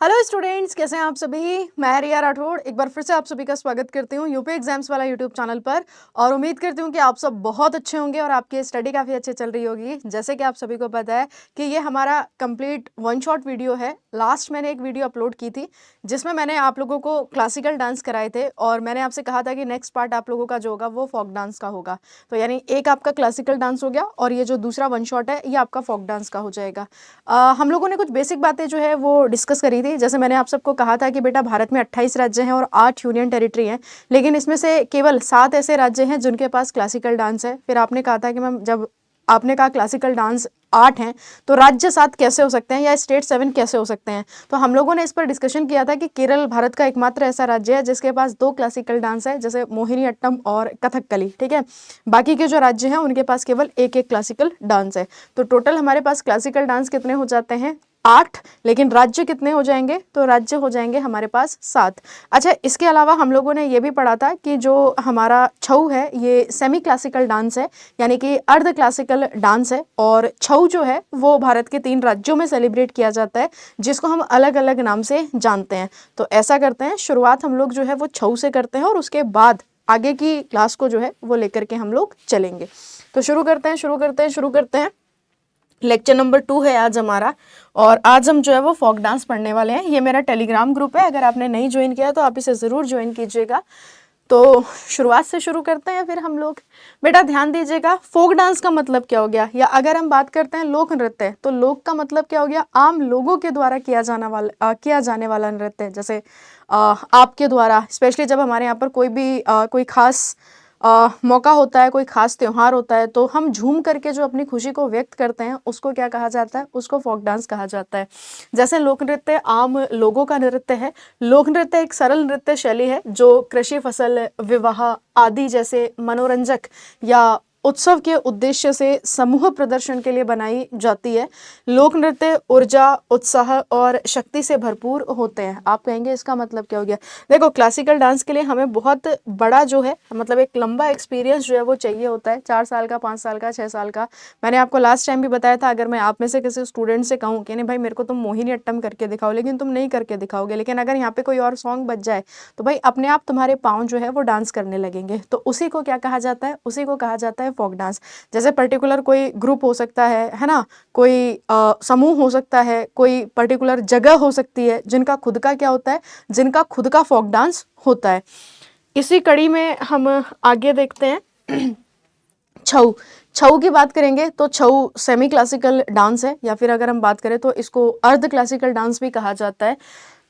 Hello students, कैसे हैं आप सभी। मैं रिया राठौड़ एक बार फिर से आप सभी का स्वागत करती हूँ यूपी एग्जाम्स वाला यूट्यूब चैनल पर। और उम्मीद करती हूँ कि आप सब बहुत अच्छे होंगे और आपकी स्टडी काफ़ी अच्छी चल रही होगी। जैसे कि आप सभी को पता है कि ये हमारा कंप्लीट वन शॉट वीडियो है। लास्ट मैंने एक वीडियो अपलोड की थी जिसमें मैंने आप लोगों को क्लासिकल डांस कराए थे और मैंने आपसे कहा था कि नेक्स्ट पार्ट आप लोगों का जो होगा वो फोक डांस का होगा। तो यानी एक आपका क्लासिकल डांस हो गया और ये जो दूसरा वन शॉट है ये आपका फोक डांस का हो जाएगा। हम लोगों ने कुछ बेसिक बातें जो है वो डिस्कस करी थी। जैसे मैंने आप सबको कहा था कि बेटा भारत में 28 राज्य हैं और 8 यूनियन टेरिटरी हैं, लेकिन इसमें से केवल 7 ऐसे राज्य हैं जिनके पास क्लासिकल डांस है। फिर आपने कहा था कि मैम जब आपने कहा क्लासिकल डांस 8 हैं तो राज्य 7 कैसे हो सकते हैं या स्टेट 7 कैसे हो सकते हैं। तो हम लोगों ने इस पर डिस्कशन किया था कि केरल भारत का एकमात्र ऐसा राज्य है जिसके पास 2 क्लासिकल डांस है, जैसे मोहिनी अट्टम और कथकली। ठीक है, बाकी के जो राज्य हैं उनके पास केवल एक एक क्लासिकल डांस है। तो टोटल हमारे पास क्लासिकल डांस कितने हो जाते हैं? 8। लेकिन राज्य कितने हो जाएंगे? तो राज्य हो जाएंगे हमारे पास 7। अच्छा, इसके अलावा हम लोगों ने ये भी पढ़ा था कि जो हमारा छऊ है ये सेमी क्लासिकल डांस है, यानी कि अर्ध क्लासिकल डांस है। और छऊ जो है वो भारत के 3 राज्यों में सेलिब्रेट किया जाता है जिसको हम अलग अलग नाम से जानते हैं। तो ऐसा करते हैं, शुरुआत हम लोग जो है वो छऊ से करते हैं और उसके बाद आगे की क्लास को जो है वो लेकर के हम लोग चलेंगे। तो शुरू करते हैं। लेक्चर नंबर 2 है आज हमारा और आज हम जो है वो फोक डांस पढ़ने वाले हैं। ये मेरा टेलीग्राम ग्रुप है, अगर आपने नहीं ज्वाइन किया तो आप इसे ज़रूर ज्वाइन कीजिएगा। तो शुरुआत से शुरू करते हैं फिर हम लोग। बेटा ध्यान दीजिएगा, फोक डांस का मतलब क्या हो गया, या अगर हम बात करते हैं लोक नृत्य तो लोक का मतलब क्या हो गया? आम लोगों के द्वारा किया जाने वाला नृत्य। जैसे आपके द्वारा, स्पेशली जब हमारे यहाँ पर कोई खास मौका होता है, कोई खास त्यौहार होता है तो हम झूम करके जो अपनी खुशी को व्यक्त करते हैं उसको क्या कहा जाता है? उसको फोक डांस कहा जाता है। जैसे लोक नृत्य आम लोगों का नृत्य है। लोक नृत्य एक सरल नृत्य शैली है जो कृषि, फसल, विवाह आदि जैसे मनोरंजक या उत्सव के उद्देश्य से समूह प्रदर्शन के लिए बनाई जाती है। लोक नृत्य ऊर्जा, उत्साह और शक्ति से भरपूर होते हैं। आप कहेंगे इसका मतलब क्या हो गया? देखो, क्लासिकल डांस के लिए हमें बहुत बड़ा जो है मतलब एक लंबा एक्सपीरियंस जो है वो चाहिए होता है। 4 साल का, 5 साल का, 6 साल का। मैंने आपको लास्ट टाइम भी बताया था, अगर मैं आप में से किसी स्टूडेंट से कहूँ कि नहीं भाई मेरे को तुम मोहिनी अट्टम करके दिखाओ, लेकिन तुम नहीं करके दिखाओगे, लेकिन अगर यहाँ पे कोई और सॉन्ग बज जाए तो भाई अपने आप तुम्हारे पाँव जो है वो डांस करने लगेंगे। तो उसी को क्या कहा जाता है? उसी को कहा जाता है फोक डांस। जैसे पर्टिकुलर कोई ग्रुप हो सकता है ना, कोई समूह हो सकता है, कोई पर्टिकुलर जगह हो सकती है जिनका खुद का क्या होता है? जिनका खुद का फोक डांस होता है। इसी कड़ी में हम आगे देखते हैं। छऊ छऊ की बात करेंगे तो छऊ सेमी क्लासिकल डांस है, या फिर अगर हम बात करें तो इसको अर्ध क्लासिकल डांस भी कहा जाता है।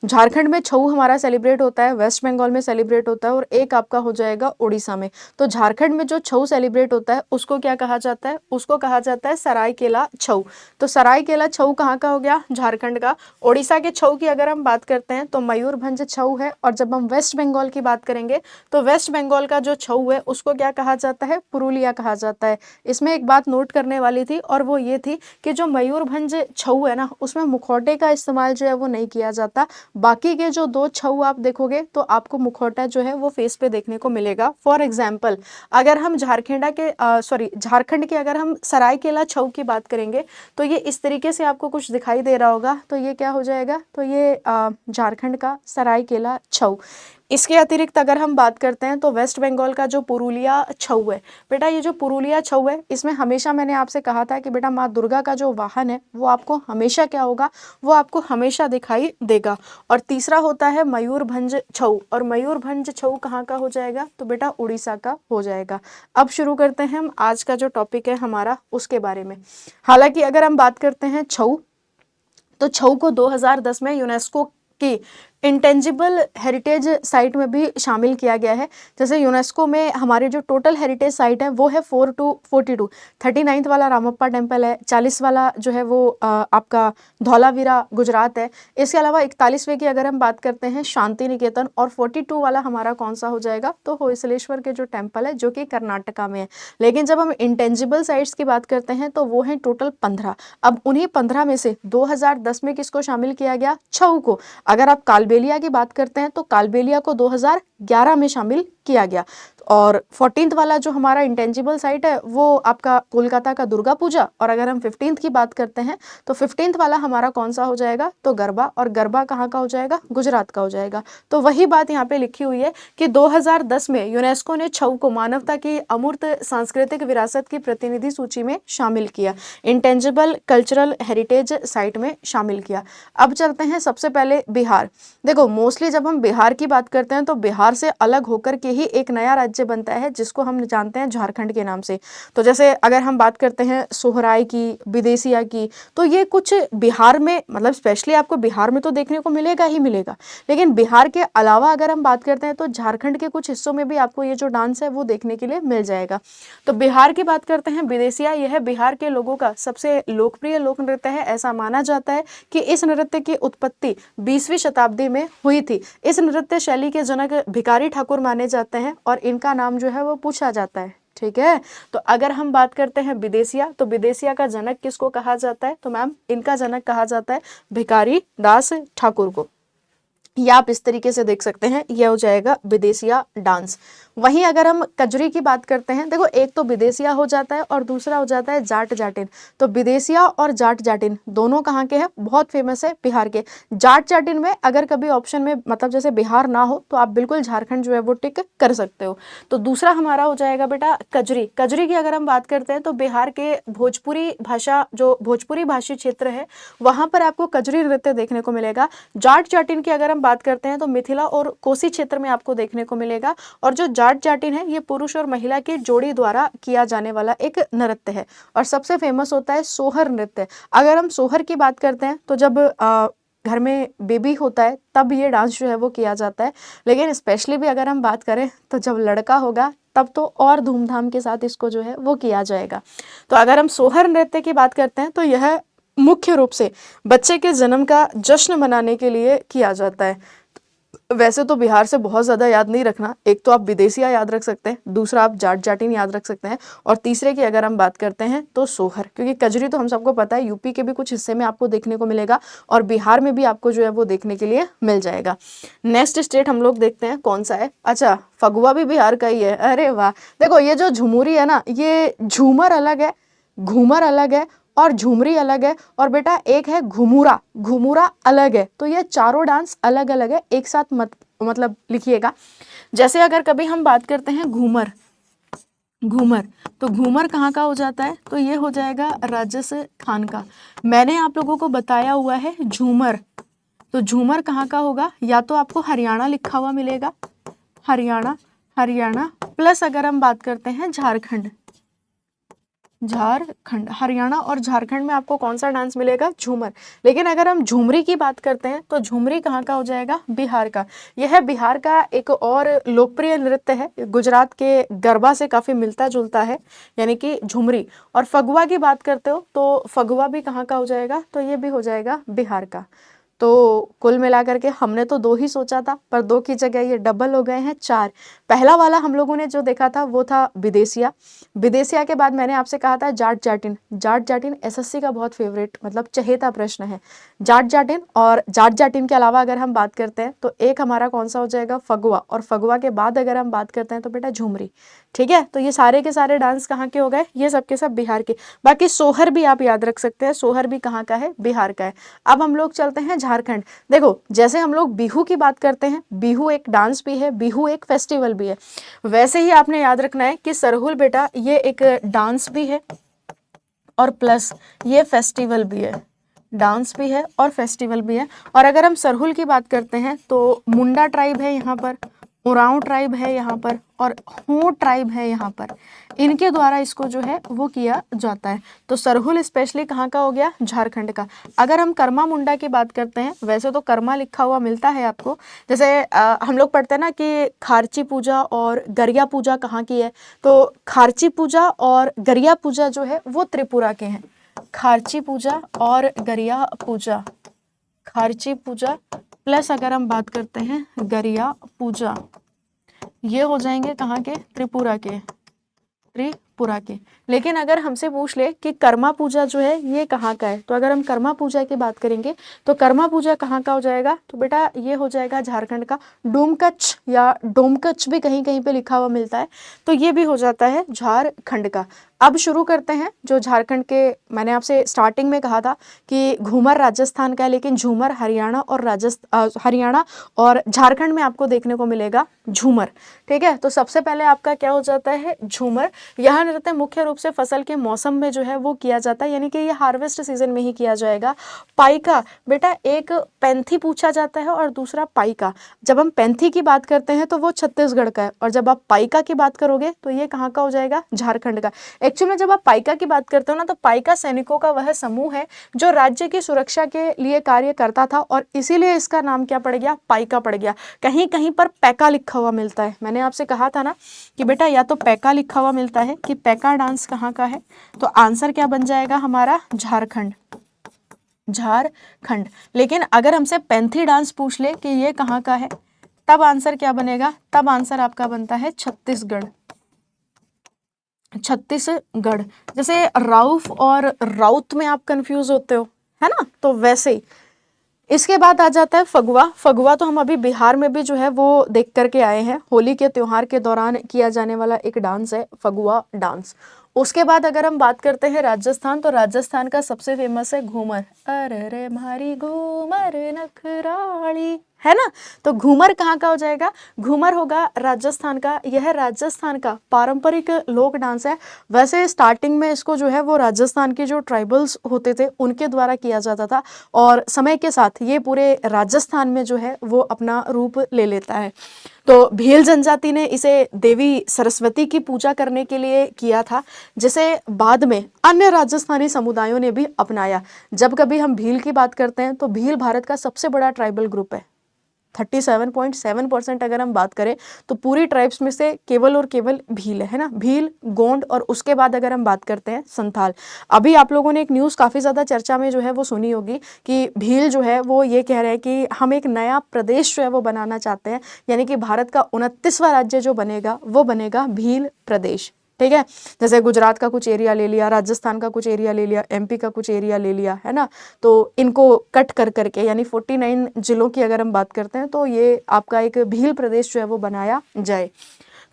झारखंड में छऊ हमारा सेलिब्रेट होता है, वेस्ट बंगाल में सेलिब्रेट होता है और एक आपका हो जाएगा उड़ीसा में। तो झारखंड में जो छऊ सेलिब्रेट होता है उसको क्या कहा जाता है? उसको कहा जाता है सरायकेला छऊ। तो सरायकेला छऊ कहाँ का हो गया? झारखंड का। उड़ीसा के छऊ की अगर हम बात करते हैं तो मयूरभंज छऊ है। और जब हम वेस्ट बंगाल की बात करेंगे तो वेस्ट बंगाल का जो छऊ है उसको क्या कहा जाता है? पुरुलिया कहा जाता है। इसमें एक बात नोट करने वाली थी और वो ये थी कि जो मयूरभंज छऊ है ना उसमें मुखौटे का इस्तेमाल जो है वो नहीं किया जाता। बाकी के जो 2 छऊ आप देखोगे तो आपको मुखौटा जो है वो फेस पे देखने को मिलेगा। फॉर एग्जाम्पल, अगर हम झारखंड के अगर हम सरायकेला छऊ की बात करेंगे तो ये इस तरीके से आपको कुछ दिखाई दे रहा होगा। तो ये क्या हो जाएगा? तो ये झारखंड का सरायकेला छऊ। इसके अतिरिक्त अगर हम बात करते हैं तो वेस्ट बंगाल का जो पुरुलिया छऊ है। बेटा ये जो पुरुलिया छऊ है इसमें हमेशा मैंने आपसे कहा था कि बेटा माँ दुर्गा का जो वाहन है वो आपको हमेशा क्या होगा? वो आपको हमेशा दिखाई देगा। और तीसरा होता है मयूरभंज छऊ, और मयूरभंज छऊ कहाँ का हो जाएगा? तो बेटा उड़ीसा का हो जाएगा। अब शुरू करते हैं हम आज का जो टॉपिक है हमारा उसके बारे में। हालांकि अगर हम बात करते हैं छऊ तो छऊ को 2010 में यूनेस्को की इंटेंजिबल हेरिटेज साइट में भी शामिल किया गया है। जैसे यूनेस्को में हमारे जो टोटल हेरिटेज साइट है वो है 4 to 42। 39 वाला रामप्पा टेम्पल है, 40 वाला जो है वो आपका धौलावीरा गुजरात है। इसके अलावा 41वें की अगर हम बात करते हैं शांति निकेतन, और 42 वाला हमारा कौन सा हो जाएगा? तो होयसलेश्वर के जो टेम्पल है जो कि कर्नाटका में है। लेकिन जब हम इंटेंजिबल साइट्स की बात करते हैं तो वो है टोटल 15। अब उन्हीं 15 में से 2010 में किसको शामिल किया गया? छऊ को। अगर आप कालबेलिया की बात करते हैं तो कालबेलिया को 2011 में शामिल किया गया। और 14th वाला जो हमारा इंटेंजिबल साइट है वो आपका कोलकाता का दुर्गा पूजा। और अगर हम 15th की बात करते हैं तो 15th वाला हमारा कौन सा हो जाएगा, तो गरबा। और गरबा कहाँ का हो जाएगा, गुजरात का हो जाएगा। तो वही बात यहाँ पे लिखी हुई है कि 2010 में यूनेस्को ने छऊ को मानवता की अमूर्त सांस्कृतिक विरासत की प्रतिनिधि सूची में शामिल किया, इंटेंजिबल कल्चरल हेरिटेज साइट में शामिल किया। अब चलते हैं सबसे पहले बिहार। देखो मोस्टली जब हम बिहार की बात करते हैं तो बिहार से अलग होकर के ही एक नया राज्य बनता है जिसको हम जानते हैं झारखंड के नाम से। तो जैसे अगर हम बात करते हैं सोहराय की, विदेशिया की, तो ये कुछ बिहार में, मतलब स्पेशली आपको बिहार में तो देखने को मिलेगा ही मिलेगा, लेकिन बिहार के अलावा अगर हम बात करते हैं तो झारखंड के कुछ हिस्सों में भी आपको ये जो डांस है वो देखने के लिए मिल जाएगा। तो बिहार की बात करते हैं, विदेशिया, यह बिहार के लोगों का सबसे लोकप्रिय लोक नृत्य है। ऐसा माना जाता है कि इस नृत्य की उत्पत्ति 20वीं शताब्दी में हुई थी। इस नृत्य शैली के जनक भिखारी ठाकुर माने जाते हैं और इनका नाम जो है वो पूछा जाता है। ठीक है, तो अगर हम बात करते हैं विदेशिया, तो विदेशिया का जनक किसको कहा जाता है, तो मैम इनका जनक कहा जाता है भिखारी दास ठाकुर को। या आप इस तरीके से देख सकते हैं, यह हो जाएगा विदेशिया डांस। वहीं अगर हम कजरी की बात करते हैं, देखो एक तो विदेशिया हो जाता है और दूसरा हो जाता है जाट जाटिन। तो विदेशिया और जाट जाटिन दोनों कहाँ के हैं, बहुत फेमस है बिहार के। जाट जाटिन में अगर कभी ऑप्शन में मतलब जैसे बिहार ना हो तो आप बिल्कुल झारखंड जो है वो टिक कर सकते हो। तो दूसरा हमारा हो जाएगा बेटा कजरी। कजरी की अगर हम बात करते हैं तो बिहार के भोजपुरी भाषा, जो भोजपुरी भाषी क्षेत्र है वहां पर आपको कजरी नृत्य देखने को मिलेगा। जाट जाटिन की अगर हम बात करते हैं तो मिथिला और कोसी क्षेत्र में आपको देखने को मिलेगा। और जो जाट जाटिन है ये पुरुष और महिला की जोड़ी द्वारा किया जाने वाला एक नृत्य है। और सबसे फेमस होता है सोहर नृत्य। अगर हम सोहर की बात करते हैं तो जब घर में बेबी होता है तब ये डांस जो है वो किया जाता है, लेकिन स्पेशली भी अगर हम बात करें तो जब लड़का होगा तब तो और धूमधाम के साथ इसको जो है वो किया जाएगा। तो अगर हम सोहर नृत्य की बात करते हैं तो यह मुख्य रूप से बच्चे के जन्म का जश्न मनाने के लिए किया जाता है। वैसे तो बिहार से बहुत ज़्यादा याद नहीं रखना, एक तो आप विदेशिया याद रख सकते हैं, दूसरा आप जाट जाटिन याद रख सकते हैं, और तीसरे की अगर हम बात करते हैं तो सोहर, क्योंकि कजरी तो हम सबको पता है यूपी के भी कुछ हिस्से में आपको देखने को मिलेगा और बिहार में भी आपको जो है वो देखने के लिए मिल जाएगा। नेक्स्ट स्टेट हम लोग देखते हैं कौन सा है। अच्छा, फगुआ भी बिहार का ही है। अरे वाह, देखो ये जो झुमुरी है ना, ये झूमर अलग है, घूमर अलग है और झुमरी अलग है, और बेटा एक है घुमुरा, घुमुरा अलग है। तो ये चारों डांस अलग अलग है, एक साथ मत मतलब लिखिएगा। जैसे अगर कभी हम बात करते हैं घूमर, घूमर, तो घूमर कहाँ का हो जाता है, तो ये हो जाएगा राजस्थान का। मैंने आप लोगों को बताया हुआ है झूमर, तो झूमर कहाँ का होगा, या तो आपको हरियाणा लिखा हुआ मिलेगा, हरियाणा, हरियाणा प्लस अगर हम बात करते हैं झारखंड, झारखंड, हरियाणा और झारखंड में आपको कौन सा डांस मिलेगा, झूमर। लेकिन अगर हम झुमरी की बात करते हैं तो झुमरी कहाँ का हो जाएगा, बिहार का। यह बिहार का एक और लोकप्रिय नृत्य है, गुजरात के गरबा से काफ़ी मिलता जुलता है, यानी कि झुमरी। और फगुआ की बात करते हो तो फगुआ भी कहाँ का हो जाएगा, तो ये भी हो जाएगा बिहार का। तो कुल मिलाकर के हमने तो 2 ही सोचा था, पर 2 की जगह ये डबल हो गए हैं 4। पहला वाला हम लोगों ने जो देखा था वो था विदेशिया। विदेशिया के बाद मैंने आपसे कहा था जाट जाटिन। जाट जाटिन एसएससी का बहुत फेवरेट मतलब चहेता प्रश्न है, जाट जाटिन। और जाट जाटिन के अलावा अगर हम बात करते हैं तो एक हमारा कौन सा हो जाएगा, फगुआ। और फगुआ के बाद अगर हम बात करते हैं तो बेटा झुमरी। ठीक है, तो ये सारे के सारे डांस कहाँ के हो गए, ये सब के सब बिहार के। बाकी सोहर भी आप याद रख सकते हैं, सोहर भी कहाँ का है, बिहार का है। अब हम लोग चलते हैं झारखंड। देखो जैसे हम लोग बिहू की बात करते हैं, बिहू एक डांस भी है, बिहू एक फेस्टिवल भी है, वैसे ही आपने याद रखना है कि सरहुल बेटा ये एक डांस भी है और प्लस ये फेस्टिवल भी है, डांस भी है और फेस्टिवल भी है। और अगर हम सरहुल की बात करते हैं तो मुंडा ट्राइब है यहाँ पर, उरांव ट्राइब है यहाँ पर, और हो ट्राइब है यहाँ पर, इनके द्वारा इसको जो है वो किया जाता है। तो सरहुल स्पेशली कहाँ का हो गया, झारखंड का। अगर हम कर्मा मुंडा की बात करते हैं, वैसे तो कर्मा लिखा हुआ मिलता है आपको, जैसे हम लोग पढ़ते हैं ना कि खारची पूजा और गरिया पूजा कहाँ की है, तो खारची पूजा और गरिया पूजा जो है वो त्रिपुरा के हैं। खारची पूजा और गरिया पूजा, खारची पूजा प्लस अगर हम बात करते हैं गरिया पूजा, ये हो जाएंगे कहाँ के, त्रिपुरा के, पुरा के। लेकिन अगर हमसे पूछ ले कि कर्मा पूजा जो है ये कहाँ का है, तो अगर हम कर्मा पूजा की बात करेंगे तो कर्मा पूजा कहाँ का हो जाएगा, तो बेटा ये हो जाएगा झारखंड का। डोमकच या डोमकच भी कहीं कहीं पे लिखा हुआ मिलता है, तो ये भी हो जाता है झारखंड का। अब शुरू करते हैं जो झारखंड के, मैंने आपसे स्टार्टिंग में कहा था कि घूमर राजस्थान का है, लेकिन झूमर हरियाणा और हरियाणा और झारखंड में आपको देखने को मिलेगा झूमर। ठीक है, तो सबसे पहले आपका क्या हो जाता है, झूमर। यह नृत्य मुख्य रूप से फसल के मौसम में जो है वो किया जाता है, यानी कि ये हार्वेस्ट सीजन में ही किया जाएगा। पाइका, बेटा एक पैंथी पूछा जाता है और दूसरा पाइका। जब हम पैंथी की बात करते हैं तो वो छत्तीसगढ़ का है, और जब आप पाइका की बात करोगे तो ये कहाँ का हो जाएगा, झारखंड का। एक्चुअली में जब आप पाइका की बात करते हो ना, तो पाइका सैनिकों का वह समूह है जो राज्य की सुरक्षा के लिए कार्य करता था, और इसीलिए इसका नाम क्या पड़ गया, पाइका पड़ गया। कहीं कहीं पर पैका लिखा हुआ मिलता है, मैंने आपसे कहा था ना कि बेटा या तो पैका लिखा हुआ मिलता है कि पैका डांस कहाँ का है, तो आंसर क्या बन जाएगा हमारा, झारखंड, झारखंड। लेकिन अगर हमसे पैंथी डांस पूछ ले कि ये कहाँ का है, तब आंसर क्या बनेगा, तब आंसर आपका बनता है छत्तीसगढ़, छत्तीसगढ़। जैसे राउफ और राउत में आप कंफ्यूज होते हो, है ना, तो वैसे ही। इसके बाद आ जाता है फगुआ। फगुआ तो हम अभी बिहार में भी जो है वो देख करके आए हैं, होली के त्योहार के दौरान किया जाने वाला एक डांस है फगुआ डांस। उसके बाद अगर हम बात करते हैं राजस्थान, तो राजस्थान का सबसे फेमस है घूमर। अरे रे मारी घूमर नखराली, है ना, तो घूमर कहाँ का हो जाएगा, घूमर होगा राजस्थान का। यह राजस्थान का पारंपरिक लोक डांस है। वैसे स्टार्टिंग में इसको जो है वो राजस्थान के जो ट्राइबल्स होते थे उनके द्वारा किया जाता था, और समय के साथ ये पूरे राजस्थान में जो है वो अपना रूप ले लेता है। तो भील जनजाति ने इसे देवी सरस्वती की पूजा करने के लिए किया था, जिसे बाद में अन्य राजस्थानी समुदायों ने भी अपनाया। जब कभी हम भील की बात करते हैं तो भील भारत का सबसे बड़ा ट्राइबल ग्रुप है। 37.7% अगर हम बात करें तो पूरी ट्राइब्स में से केवल और केवल भील है ना, भील, गोंड, और उसके बाद अगर हम बात करते हैं संथाल। अभी आप लोगों ने एक न्यूज़ काफ़ी ज़्यादा चर्चा में जो है वो सुनी होगी कि भील जो है वो ये कह रहे हैं कि हम एक नया प्रदेश जो है वो बनाना चाहते हैं, यानी कि भारत का 29वां राज्य जो बनेगा वो बनेगा भील प्रदेश। ठीक है, जैसे गुजरात का कुछ एरिया ले लिया, राजस्थान का कुछ एरिया ले लिया, एमपी का कुछ एरिया ले लिया, है ना, तो इनको कट कर करके यानी 49 जिलों की अगर हम बात करते हैं तो ये आपका एक भील प्रदेश जो है वो बनाया जाए।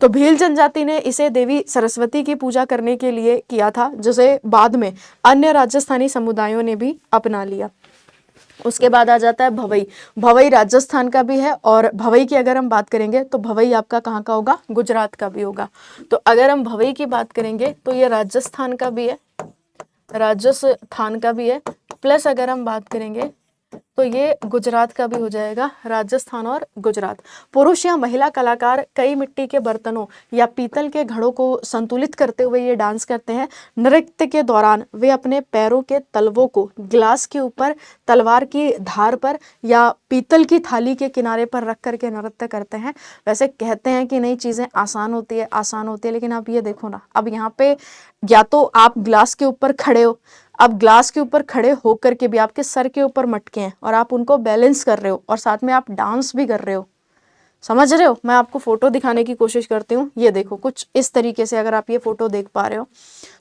तो भील जनजाति ने इसे देवी सरस्वती की पूजा करने के लिए किया था, जिसे बाद में अन्य राजस्थानी समुदायों ने भी अपना लिया। उसके बाद आ जाता है भवई। भवई राजस्थान का भी है, और भवई की अगर हम बात करेंगे तो भवई आपका कहाँ का होगा, गुजरात का भी होगा। तो अगर हम भवई की बात करेंगे तो ये राजस्थान का भी है, राजस्थान का भी है, प्लस अगर हम बात करेंगे तो ये गुजरात का भी हो जाएगा, राजस्थान और गुजरात। पुरुष या महिला कलाकार कई मिट्टी के बर्तनों या पीतल के घड़ों को संतुलित करते हुए ये डांस करते हैं। नृत्य के दौरान वे अपने पैरों के तलवों को ग्लास के ऊपर, तलवार की धार पर या पीतल की थाली के किनारे पर रख करके नृत्य करते हैं। वैसे कहते हैं कि नई चीज़ें आसान होती है, लेकिन आप ये देखो ना, अब यहाँ पे या तो आप ग्लास के ऊपर खड़े हो, अब ग्लास के ऊपर खड़े होकर के भी आपके सर के ऊपर मटके हैं और आप उनको बैलेंस कर रहे हो, और साथ में आप डांस भी कर रहे हो। समझ रहे हो, मैं आपको फोटो दिखाने की कोशिश करती हूँ। ये देखो कुछ इस तरीके से, अगर आप ये फोटो देख पा रहे हो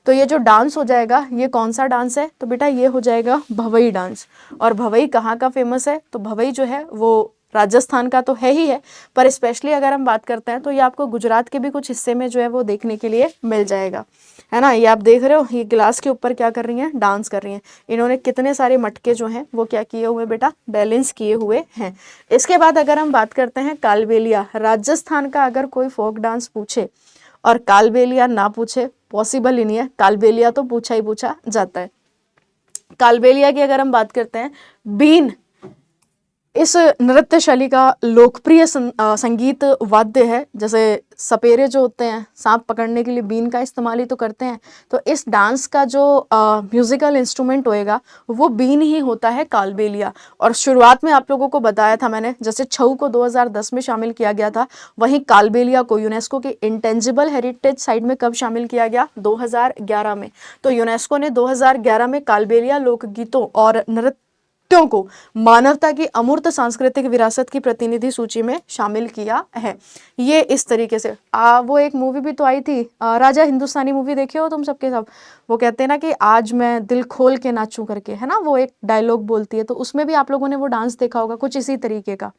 तो ये जो डांस हो जाएगा ये कौन सा डांस है, तो बेटा ये हो जाएगा भवई डांस। और भवई कहाँ का फेमस है, तो भवई जो है वो राजस्थान का तो है ही है, पर स्पेशली अगर हम बात करते हैं तो ये आपको गुजरात के भी कुछ हिस्से में जो है वो देखने के लिए मिल जाएगा, है ना। ये आप देख रहे हो, ये ग्लास के ऊपर क्या कर रही हैं, डांस कर रही हैं। इन्होंने कितने सारे मटके जो हैं वो क्या किए हुए बेटा, बैलेंस किए हुए हैं। इसके बाद अगर हम बात करते हैं कालबेलिया। राजस्थान का अगर कोई फोक डांस पूछे और कालबेलिया ना पूछे, पॉसिबल ही नहीं है, कालबेलिया तो पूछा ही पूछा जाता है। कालबेलिया की अगर हम बात करते हैं, बीन इस नृत्य शैली का लोकप्रिय संगीत वाद्य है। जैसे सपेरे जो होते हैं सांप पकड़ने के लिए बीन का इस्तेमाल ही तो करते हैं, तो इस डांस का जो म्यूजिकल इंस्ट्रूमेंट होएगा वो बीन ही होता है, कालबेलिया। और शुरुआत में आप लोगों को बताया था मैंने, जैसे छऊ को 2010 में शामिल किया गया था, वहीं कालबेलिया को यूनेस्को के इंटेंजिबल हेरिटेज साइट में कब शामिल किया गया, 2011 में। तो यूनेस्को ने 2011 में कालबेलिया लोकगीतों और नृत्य नृत्यों को मानवता की अमूर्त सांस्कृतिक विरासत की प्रतिनिधि सूची में शामिल किया है। ये इस तरीके से वो एक मूवी भी तो आई थी, राजा हिंदुस्तानी मूवी देखे हो तुम सबके सब? वो कहते हैं ना कि आज मैं दिल खोल के नाचूं करके, है ना, वो एक डायलॉग बोलती है, तो उसमें भी आप लोगों ने वो डांस देखा होगा कुछ इसी तरीके का।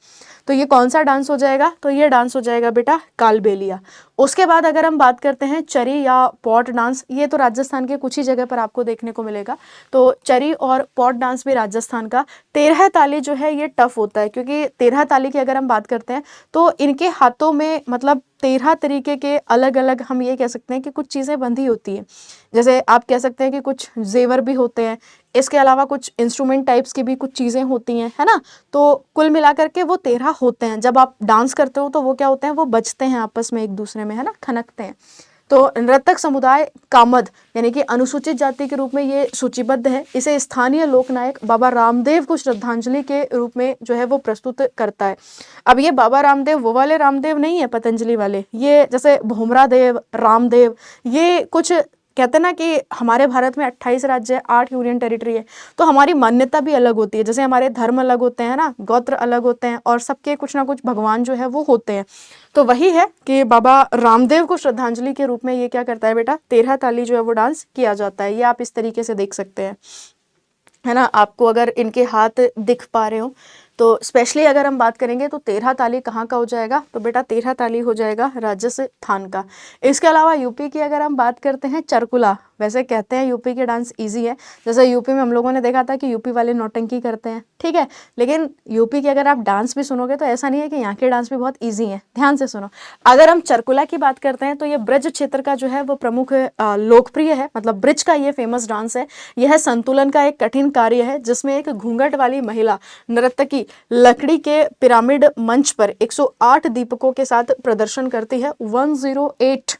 तो ये कौन सा डांस हो जाएगा? तो ये डांस हो जाएगा बेटा कालबेलिया। उसके बाद अगर हम बात करते हैं चरी या पॉट डांस, ये तो राजस्थान के कुछ ही जगह पर आपको देखने को मिलेगा। तो चरी और पॉट डांस भी राजस्थान का। 13 ताली जो है ये टफ होता है, क्योंकि 13 ताली की अगर हम बात करते हैं तो इनके हाथों में मतलब 13 तरीके के अलग अलग, हम ये कह सकते हैं कि कुछ चीज़ें बंधी होती हैं। जैसे आप कह सकते हैं कि कुछ जेवर भी होते हैं, इसके अलावा कुछ इंस्ट्रूमेंट टाइप्स की भी कुछ चीज़ें होती हैं, है ना। तो कुल मिलाकर के वो 13 होते हैं। जब आप डांस करते हो तो वो क्या होते हैं, वो बजते हैं आपस में एक दूसरे में, है ना, खनकते हैं। तो नर्तक समुदाय कामद यानी कि अनुसूचित जाति के रूप में ये सूचीबद्ध है। इसे स्थानीय लोकनायक बाबा रामदेव को श्रद्धांजलि के रूप में जो है वो प्रस्तुत करता है। अब ये बाबा रामदेव वो वाले रामदेव नहीं है पतंजलि वाले, ये जैसे भोमरा देव, रामदेव, ये कुछ कहते हैं ना कि हमारे भारत में 28 राज्य है, 8 यूनियन टेरिटरी है, तो हमारी मान्यता भी अलग होती है। जैसे हमारे धर्म अलग होते हैं ना, गोत्र अलग होते हैं, और सबके कुछ ना कुछ भगवान जो है वो होते हैं। तो वही है कि बाबा रामदेव को श्रद्धांजलि के रूप में ये क्या करता है बेटा, 13 ताली जो है वो डांस किया जाता है। ये आप इस तरीके से देख सकते हैं, है ना। आपको अगर इनके हाथ दिख पा रहे हो तो स्पेशली अगर हम बात करेंगे तो 13 ताली कहाँ का हो जाएगा, तो बेटा 13 ताली हो जाएगा राजस्थान का। इसके अलावा यूपी की अगर हम बात करते हैं, चरकुला, वैसे कहते हैं यूपी के डांस इजी है, जैसे यूपी में हम लोगों ने देखा था कि यूपी वाले नौटंकी करते हैं, ठीक है, लेकिन यूपी के अगर आप डांस भी सुनोगे तो ऐसा नहीं है कि यहाँ के डांस भी बहुत ईजी है। ध्यान से सुनो, अगर हम चरकुला की बात करते हैं तो ये ब्रज क्षेत्र का जो है वो प्रमुख लोकप्रिय है, मतलब ब्रज का ये फेमस डांस है। यह संतुलन का एक कठिन कार्य है जिसमें एक घूंघट वाली महिला नर्तकी लकड़ी के पिरामिड मंच पर 108 दीपकों के साथ प्रदर्शन करती है। 108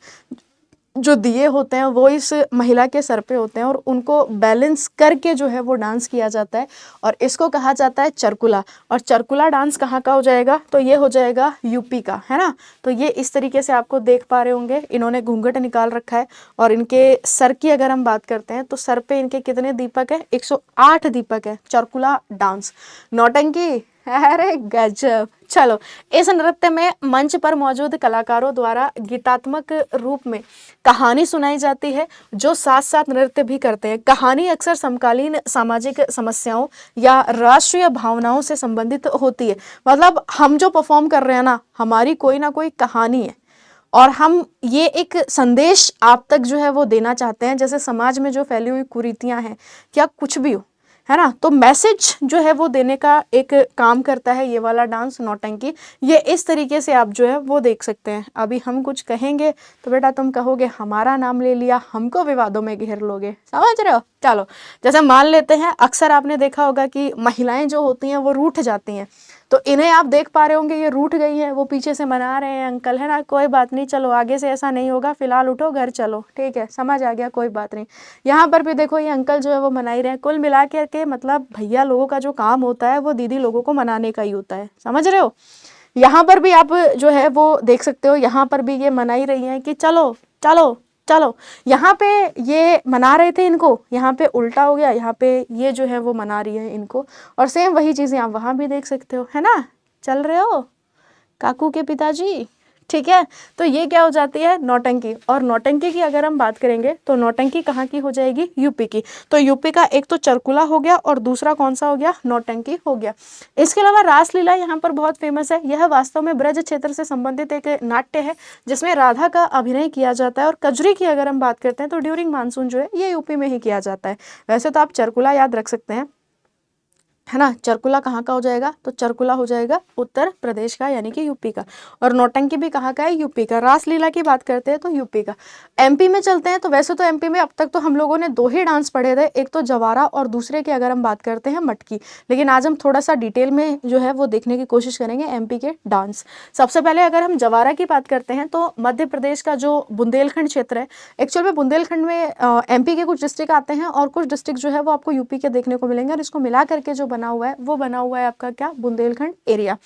जो दिए होते हैं वो इस महिला के सर पे होते हैं और उनको बैलेंस करके जो है वो डांस किया जाता है, और इसको कहा जाता है चरकुला। और चरकुला डांस कहाँ का हो जाएगा, तो ये हो जाएगा यूपी का, है ना। तो ये इस तरीके से आपको देख पा रहे होंगे, इन्होंने घूंघट निकाल रखा है, और इनके सर की अगर हम बात करते हैं तो सर पे इनके कितने दीपक है, 108 दीपक है। चरकुला डांस। नौटंकी, अरे गजब। चलो, इस नृत्य में मंच पर मौजूद कलाकारों द्वारा गीतात्मक रूप में कहानी सुनाई जाती है, जो साथ साथ नृत्य भी करते हैं। कहानी अक्सर समकालीन सामाजिक समस्याओं या राष्ट्रीय भावनाओं से संबंधित होती है। मतलब हम जो परफॉर्म कर रहे हैं ना, हमारी कोई ना कोई कहानी है, और हम ये एक संदेश आप तक जो है वो देना चाहते हैं, जैसे समाज में जो फैली हुई कुरीतियां हैं, क्या कुछ भी हो, है ना, तो मैसेज जो है वो देने का एक काम करता है ये वाला डांस नौटंकी। ये इस तरीके से आप जो है वो देख सकते हैं। अभी हम कुछ कहेंगे तो बेटा तुम कहोगे हमारा नाम ले लिया, हमको विवादों में घेर लोगे, समझ रहे हो। चलो, जैसे मान लेते हैं, अक्सर आपने देखा होगा कि महिलाएं जो होती हैं वो रूठ जाती हैं, तो इन्हें आप देख पा रहे होंगे, ये रूठ गई है, वो पीछे से मना रहे हैं अंकल, है ना, कोई बात नहीं, चलो आगे से ऐसा नहीं होगा, फिलहाल उठो घर चलो, ठीक है, समझ आ गया, कोई बात नहीं। यहाँ पर भी देखो ये अंकल जो है वो मना ही रहे हैं। कुल मिला के मतलब भैया लोगों का जो काम होता है वो दीदी लोगों को मनाने का ही होता है, समझ रहे हो। यहाँ पर भी आप जो है वो देख सकते हो, यहाँ पर भी ये मना ही रही हैं कि चलो चलो चलो। यहाँ पे ये मना रहे थे इनको, यहाँ पे उल्टा हो गया, यहाँ पे ये जो है वो मना रही है इनको, और सेम वही चीज़ें आप वहाँ भी देख सकते हो, है ना। चल रहे हो काकू के पिताजी, ठीक है। तो ये क्या हो जाती है, नौटंकी। और नौटंकी की अगर हम बात करेंगे तो नौटंकी कहाँ की हो जाएगी, यूपी की। तो यूपी का एक तो चरकुला हो गया और दूसरा कौन सा हो गया, नौटंकी हो गया। इसके अलावा रासलीला यहाँ पर बहुत फेमस है। यह वास्तव में ब्रज क्षेत्र से संबंधित एक नाट्य है जिसमें राधा का अभिनय किया जाता है। और कजरी की अगर हम बात करते हैं तो ड्यूरिंग मानसून जो है ये यूपी में ही किया जाता है। वैसे तो आप चरकुला याद रख सकते हैं, है ना। चरकुला कहाँ का हो जाएगा, तो चरकुला हो जाएगा उत्तर प्रदेश का यानी कि यूपी का। और नौटंकी भी कहाँ का है, यूपी का। रासलीला की बात करते हैं तो यूपी का। एमपी में चलते हैं तो वैसे तो एमपी में अब तक तो हम लोगों ने दो ही डांस पढ़े थे, एक तो जवारा और दूसरे की अगर हम बात करते हैं मटकी। लेकिन आज हम थोड़ा सा डिटेल में जो है वो देखने की कोशिश करेंगे एमपी के डांस। सबसे पहले अगर हम जवारा की बात करते हैं तो मध्य प्रदेश का जो बुंदेलखंड क्षेत्र है, एक्चुअल में बुंदेलखंड में एमपी के कुछ डिस्ट्रिक्ट आते हैं और कुछ डिस्ट्रिक्ट जो है वो आपको यूपी के देखने को मिलेंगे, और इसको मिला करके जो बना हुआ है वो बना हुआ है आपका क्या, बुंदेलखंड एरिया।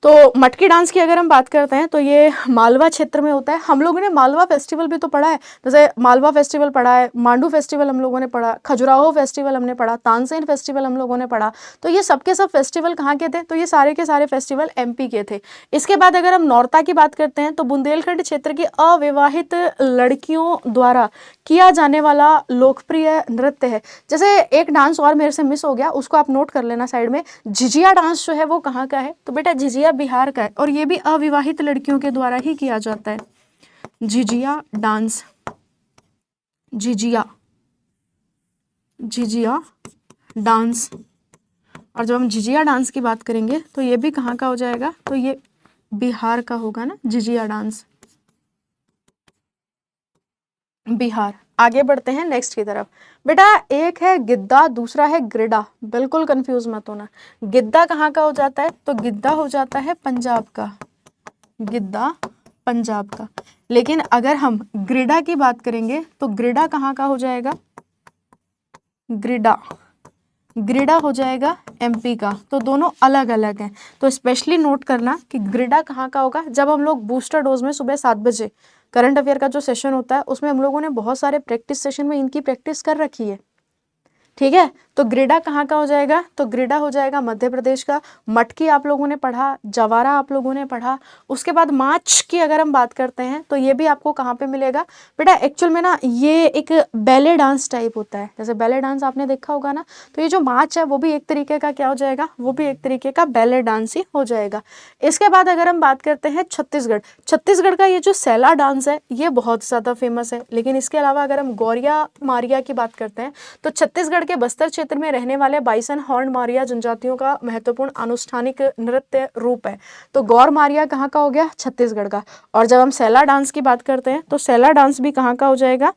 तो मटकी डांस की अगर हम बात करते हैं तो ये मालवा क्षेत्र में होता है। हम लोगों ने मालवा फेस्टिवल भी तो पढ़ा है, जैसे मालवा फेस्टिवल पढ़ा है, मांडू फेस्टिवल हम लोगों ने पढ़ा, खजुराहो फेस्टिवल हमने पढ़ा, तानसेन फेस्टिवल हम लोगों ने पढ़ा। तो ये सबके सब फेस्टिवल कहाँ के थे? तो ये सारे के सारे फेस्टिवल एमपी के थे। इसके बाद अगर हम नौरता की बात करते हैं तो बुंदेलखंड क्षेत्र की अविवाहित लड़कियों द्वारा किया जाने वाला लोकप्रिय नृत्य है। जैसे एक डांस और मेरे से मिस हो गया, उसको आप नोट कर लेना साइड में। झिझिया डांस जो है वो कहाँ का है? तो बेटा झिझिया बिहार का है, और ये भी अविवाहित लड़कियों के द्वारा ही किया जाता है। Jhijhiya dance, jhijhiya jhijhiya dance. और जब हम झिझिया डांस की बात करेंगे तो ये भी कहाँ का हो जाएगा? तो ये बिहार का होगा ना, झिझिया डांस, बिहार। आगे बढ़ते हैं नेक्स्ट की तरफ। बेटा एक है गिद्दा, दूसरा है ग्रिडा, बिल्कुल कंफ्यूज मत होना। गिद्दा कहाँ का हो जाता है? तो गिद्दा हो जाता है पंजाब का, गिद्दा पंजाब का। लेकिन अगर हम ग्रिडा की बात करेंगे तो ग्रिडा कहाँ का हो जाएगा? ग्रिडा, ग्रिडा हो जाएगा एमपी का। तो दोनों अलग अलग हैं, तो स्पेशली नोट करना कि ग्रिडा कहाँ का होगा। जब हम लोग बूस्टर डोज में सुबह 7 बजे करंट अफेयर का जो सेशन होता है उसमें हम लोगों ने बहुत सारे प्रैक्टिस सेशन में इनकी प्रैक्टिस कर रखी है, ठीक है। तो ग्रिडा कहाँ का हो जाएगा? तो ग्रिडा हो जाएगा मध्य प्रदेश का। मटकी आप लोगों ने पढ़ा, जवारा आप लोगों ने पढ़ा। उसके बाद माच की अगर हम बात करते हैं तो ये भी आपको कहाँ पे मिलेगा? बेटा एक्चुअल में ना ये एक बैले डांस टाइप होता है, जैसे बैले डांस आपने देखा होगा ना, तो ये जो माच है वो भी एक तरीके का क्या हो जाएगा? वो भी एक तरीके का बैले डांस ही हो जाएगा। इसके बाद अगर हम बात करते हैं छत्तीसगढ़, छत्तीसगढ़ का ये जो सैला डांस है ये बहुत ज़्यादा फेमस है। लेकिन इसके अलावा अगर हम गौरिया मारिया की बात करते हैं तो छत्तीसगढ़ के बस्तर क्षेत्र में रहने वाले बाइसन हॉर्न मारिया जनजातियों का महत्वपूर्ण अनुष्ठानिक नृत्य रूप है। तो गौर मारिया कहाँ का हो गया? छत्तीसगढ़ का। और जब हम सैला डांस की बात करते हैं तो सैला डांस भी कहाँ का हो जाएगा?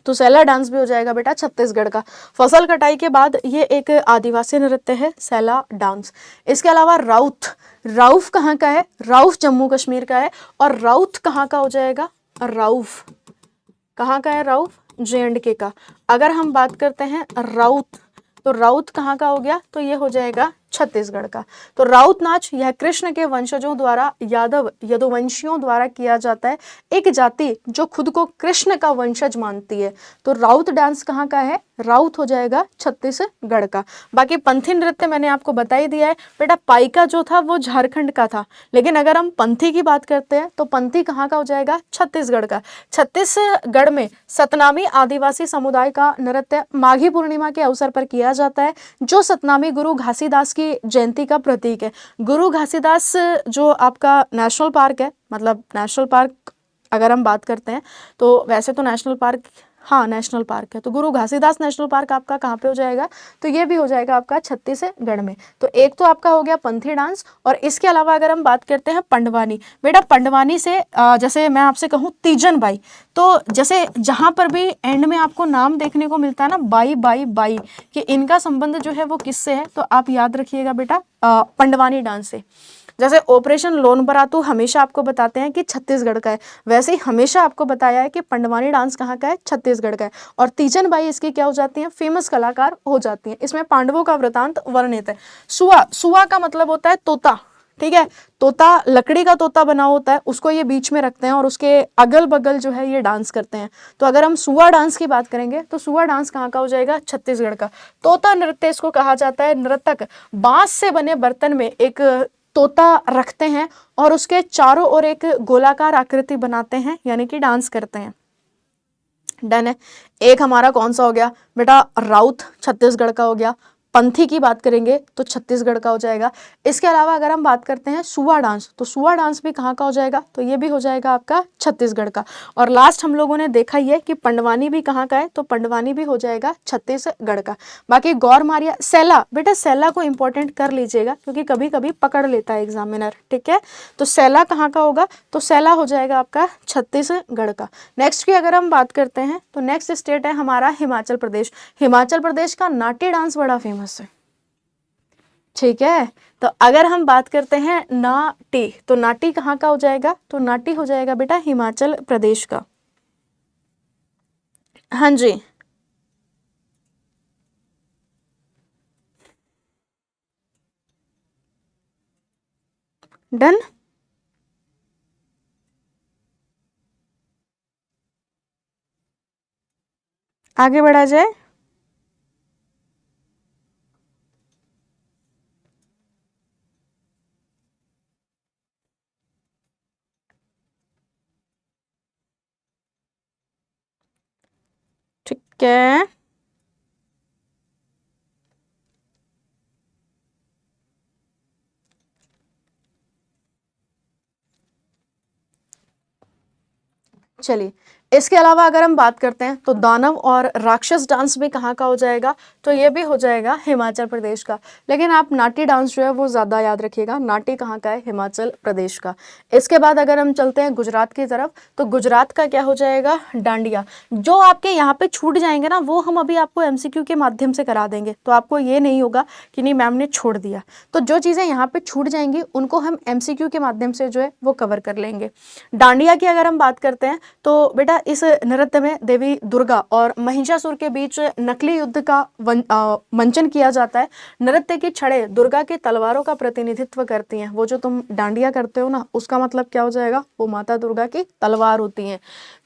तो सैला डांस भी हो जाएगा बेटा छत्तीसगढ़ का। फसल कटाई के बाद ये एक आदिवासी नृत्य है सैला डांस। इसके अलावा राउत, राउफ कहाँ का है? राउफ जम्मू कश्मीर का है। और राउत कहाँ का हो जाएगा? राउफ कहाँ का है? राउफ J&K का। अगर हम बात करते हैं राउत, तो राउत कहाँ का हो गया? तो ये हो जाएगा छत्तीसगढ़ का। तो राउत नाच यह कृष्ण के वंशजों द्वारा यादव यदुवंशियों द्वारा किया जाता है, एक जाति जो खुद को कृष्ण का वंशज मानती है। तो राउत डांस कहाँ का है? राउत हो जाएगा छत्तीसगढ़ का। बाकी पंथी नृत्य मैंने आपको बता ही दिया है बेटा। पाइका जो था वो झारखंड का था, लेकिन अगर हम पंथी की बात करते हैं तो पंथी कहाँ का हो जाएगा? छत्तीसगढ़ का। छत्तीसगढ़ में सतनामी आदिवासी समुदाय का नृत्य माघी पूर्णिमा के अवसर पर किया जाता है, जो सतनामी गुरु घासीदास की जयंती का प्रतीक है। गुरु घासीदास जो आपका नेशनल पार्क है, मतलब नेशनल पार्क अगर हम बात करते हैं तो वैसे तो नेशनल पार्क, हाँ नेशनल पार्क है, तो गुरु घासीदास नेशनल पार्क आपका कहाँ पे हो जाएगा? तो ये भी हो जाएगा आपका छत्तीसगढ़ में। तो एक तो आपका हो गया पंथी डांस। और इसके अलावा अगर हम बात करते हैं पंडवानी, बेटा पंडवानी से जैसे मैं आपसे कहूँ तीजन बाई, तो जैसे जहाँ पर भी एंड में आपको नाम देखने को मिलता है ना बाई बाई बाई, कि इनका संबंध जो है वो किससे है? तो आप याद रखिएगा बेटा पंडवानी डांस से। जैसे ऑपरेशन लोन बरातू हमेशा आपको बताते हैं कि छत्तीसगढ़ का है, वैसे ही हमेशा आपको बताया है कि पंडवानी डांस कहाँ का है? छत्तीसगढ़ का है। और तीजन बाई इसकी क्या हो जाती हैं? फेमस कलाकार हो जाती हैं। इसमें पांडवों का वृतांत वर्णित है। सुआ, सुआ का मतलब होता है तोता, ठीक है। तोता लकड़ी का तोता बना होता है, उसको ये बीच में रखते हैं और उसके अगल बगल जो है ये डांस करते हैं। तो अगर हम सुआ डांस की बात करेंगे तो सुआ डांस कहाँ का हो जाएगा? छत्तीसगढ़ का। तोता नृत्य इसको कहा जाता है। नर्तक बांस से बने बर्तन में एक तोता रखते हैं और उसके चारों ओर एक गोलाकार आकृति बनाते हैं, यानी कि डांस करते हैं। डन है। एक हमारा कौन सा हो गया बेटा? राउत छत्तीसगढ़ का हो गया। पंथी की बात करेंगे तो छत्तीसगढ़ का हो जाएगा। इसके अलावा अगर हम बात करते हैं सुआ डांस, तो सुआ डांस भी कहाँ का हो जाएगा? तो ये भी हो जाएगा आपका छत्तीसगढ़ का। और लास्ट हम लोगों ने देखा ही है कि पंडवानी भी कहाँ का है? तो पंडवानी भी हो जाएगा छत्तीसगढ़ का। बाकी गौर मारिया, सैला, बेटा सैला को इंपॉर्टेंट कर लीजिएगा क्योंकि कभी कभी पकड़ लेता है एग्जामिनर, ठीक है। तो सैला कहाँ का होगा? तो सैला हो जाएगा आपका छत्तीसगढ़ का। नेक्स्ट की अगर हम बात करते हैं तो नेक्स्ट स्टेट है हमारा हिमाचल प्रदेश। हिमाचल प्रदेश का नाटी डांस बड़ा फेमस है, ठीक है। तो अगर हम बात करते हैं नाटी, तो नाटी कहाँ का हो जाएगा? तो नाटी हो जाएगा बेटा हिमाचल प्रदेश का। हाँ जी, डन। आगे बढ़ा जाए। ठीक है, चलिए इसके अलावा अगर हम बात करते हैं तो दानव और राक्षस डांस भी कहाँ का हो जाएगा, तो ये भी हो जाएगा हिमाचल प्रदेश का। लेकिन आप नाटी डांस जो है वो ज़्यादा याद रखिएगा, नाटी कहाँ का है, हिमाचल प्रदेश का। इसके बाद अगर हम चलते हैं गुजरात की तरफ, तो गुजरात का क्या हो जाएगा, डांडिया। जो आपके यहाँ पे छूट जाएंगे ना वो हम अभी आपको MCQ के माध्यम से करा देंगे, तो आपको ये नहीं होगा कि नहीं मैम ने छोड़ दिया। तो जो चीज़ें यहाँ पे छूट जाएंगी उनको हम MCQ के माध्यम से जो है वो कवर कर लेंगे। डांडिया की अगर हम बात करते हैं तो बेटा इस नृत्य में देवी दुर्गा और महिषासुर के बीच नकली युद्ध का मंचन किया जाता है। नृत्य की छड़ें दुर्गा की तलवारों का प्रतिनिधित्व करती हैं। वो जो तुम डांडिया करते हो ना उसका मतलब क्या हो जाएगा, वो माता दुर्गा की तलवार होती हैं।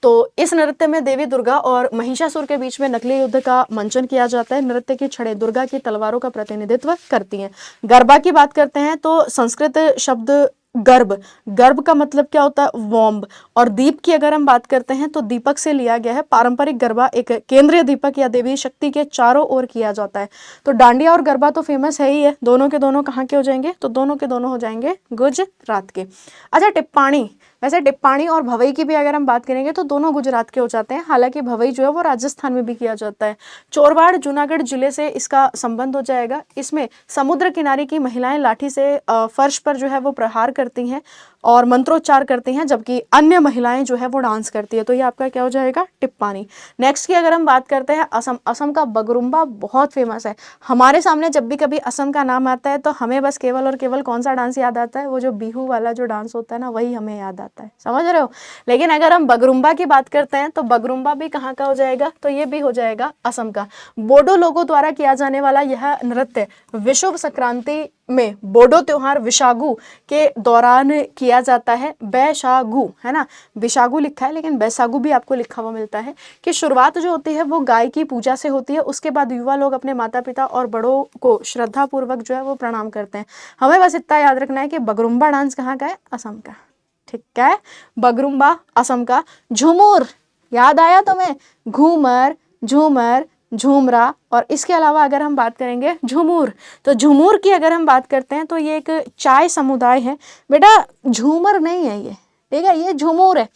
तो इस नृत्य में देवी दुर्गा और महिषासुर के बीच में नकली युद्ध का मंचन किया जाता है। नृत्य की छड़ें दुर्गा की तलवारों का प्रतिनिधित्व करती हैं। गरबा की बात करते हैं तो संस्कृत शब्द गर्भ, गर्भ का मतलब क्या होता है, वॉम्ब। और दीप की अगर हम बात करते हैं तो दीपक से लिया गया है। पारंपरिक गरबा एक केंद्रीय दीपक या देवी शक्ति के चारों ओर किया जाता है। तो डांडिया और गरबा तो फेमस है ही है, दोनों के दोनों कहाँ के हो जाएंगे, तो दोनों के दोनों हो जाएंगे गुजरात के। अच्छा टिप्पाणी, वैसे टिप्पाणी और भवई की भी अगर हम बात करेंगे तो दोनों गुजरात के हो जाते हैं। हालांकि भवई जो है वो राजस्थान में भी किया जाता है। चोरवाड़ जूनागढ़ जिले से इसका संबंध हो जाएगा। इसमें समुद्र किनारे की महिलाएं लाठी से फर्श पर जो है वो प्रहार करती हैं और मंत्रोच्चार करती हैं, जबकि अन्य महिलाएं जो है वो डांस करती है। तो ये आपका क्या हो जाएगा, टिप्पाणी। नेक्स्ट की अगर हम बात करते हैं असम, असम का बगरुम्बा बहुत फेमस है। हमारे सामने जब भी कभी असम का नाम आता है तो हमें बस केवल और केवल कौन सा डांस याद आता है, वो जो बिहू वाला जो डांस होता है ना वही हमें याद आता है, समझ रहे हो। लेकिन अगर हम बगरुम्बा की बात करते हैं तो बगरुम्बा भी कहाँ का हो जाएगा, तो ये भी हो जाएगा असम का। बोडो लोगों द्वारा किया जाने वाला यह नृत्य विषुव संक्रांति में बोडो त्योहार विशागु के दौरान किया जाता है। बैशागु है ना, विशागु लिखा है लेकिन बैसागु भी आपको लिखा हुआ मिलता है। कि शुरुआत जो होती है वो गाय की पूजा से होती है। उसके बाद युवा लोग अपने माता पिता और बड़ों को श्रद्धा पूर्वक जो है वो प्रणाम करते हैं। हमें बस इतना याद रखना है कि बगरुम्बा डांस कहाँ का है, असम का। ठीक है, बगरुम्बा असम का। झूमर याद आया तुम्हें, घूमर, झूमर, झूमरा। और इसके अलावा अगर हम बात करेंगे झूमुर, तो झूमुर की अगर हम बात करते हैं तो ये एक चाय समुदाय है। बेटा झूमर नहीं है ये, ठीक है, ये झूमुर है।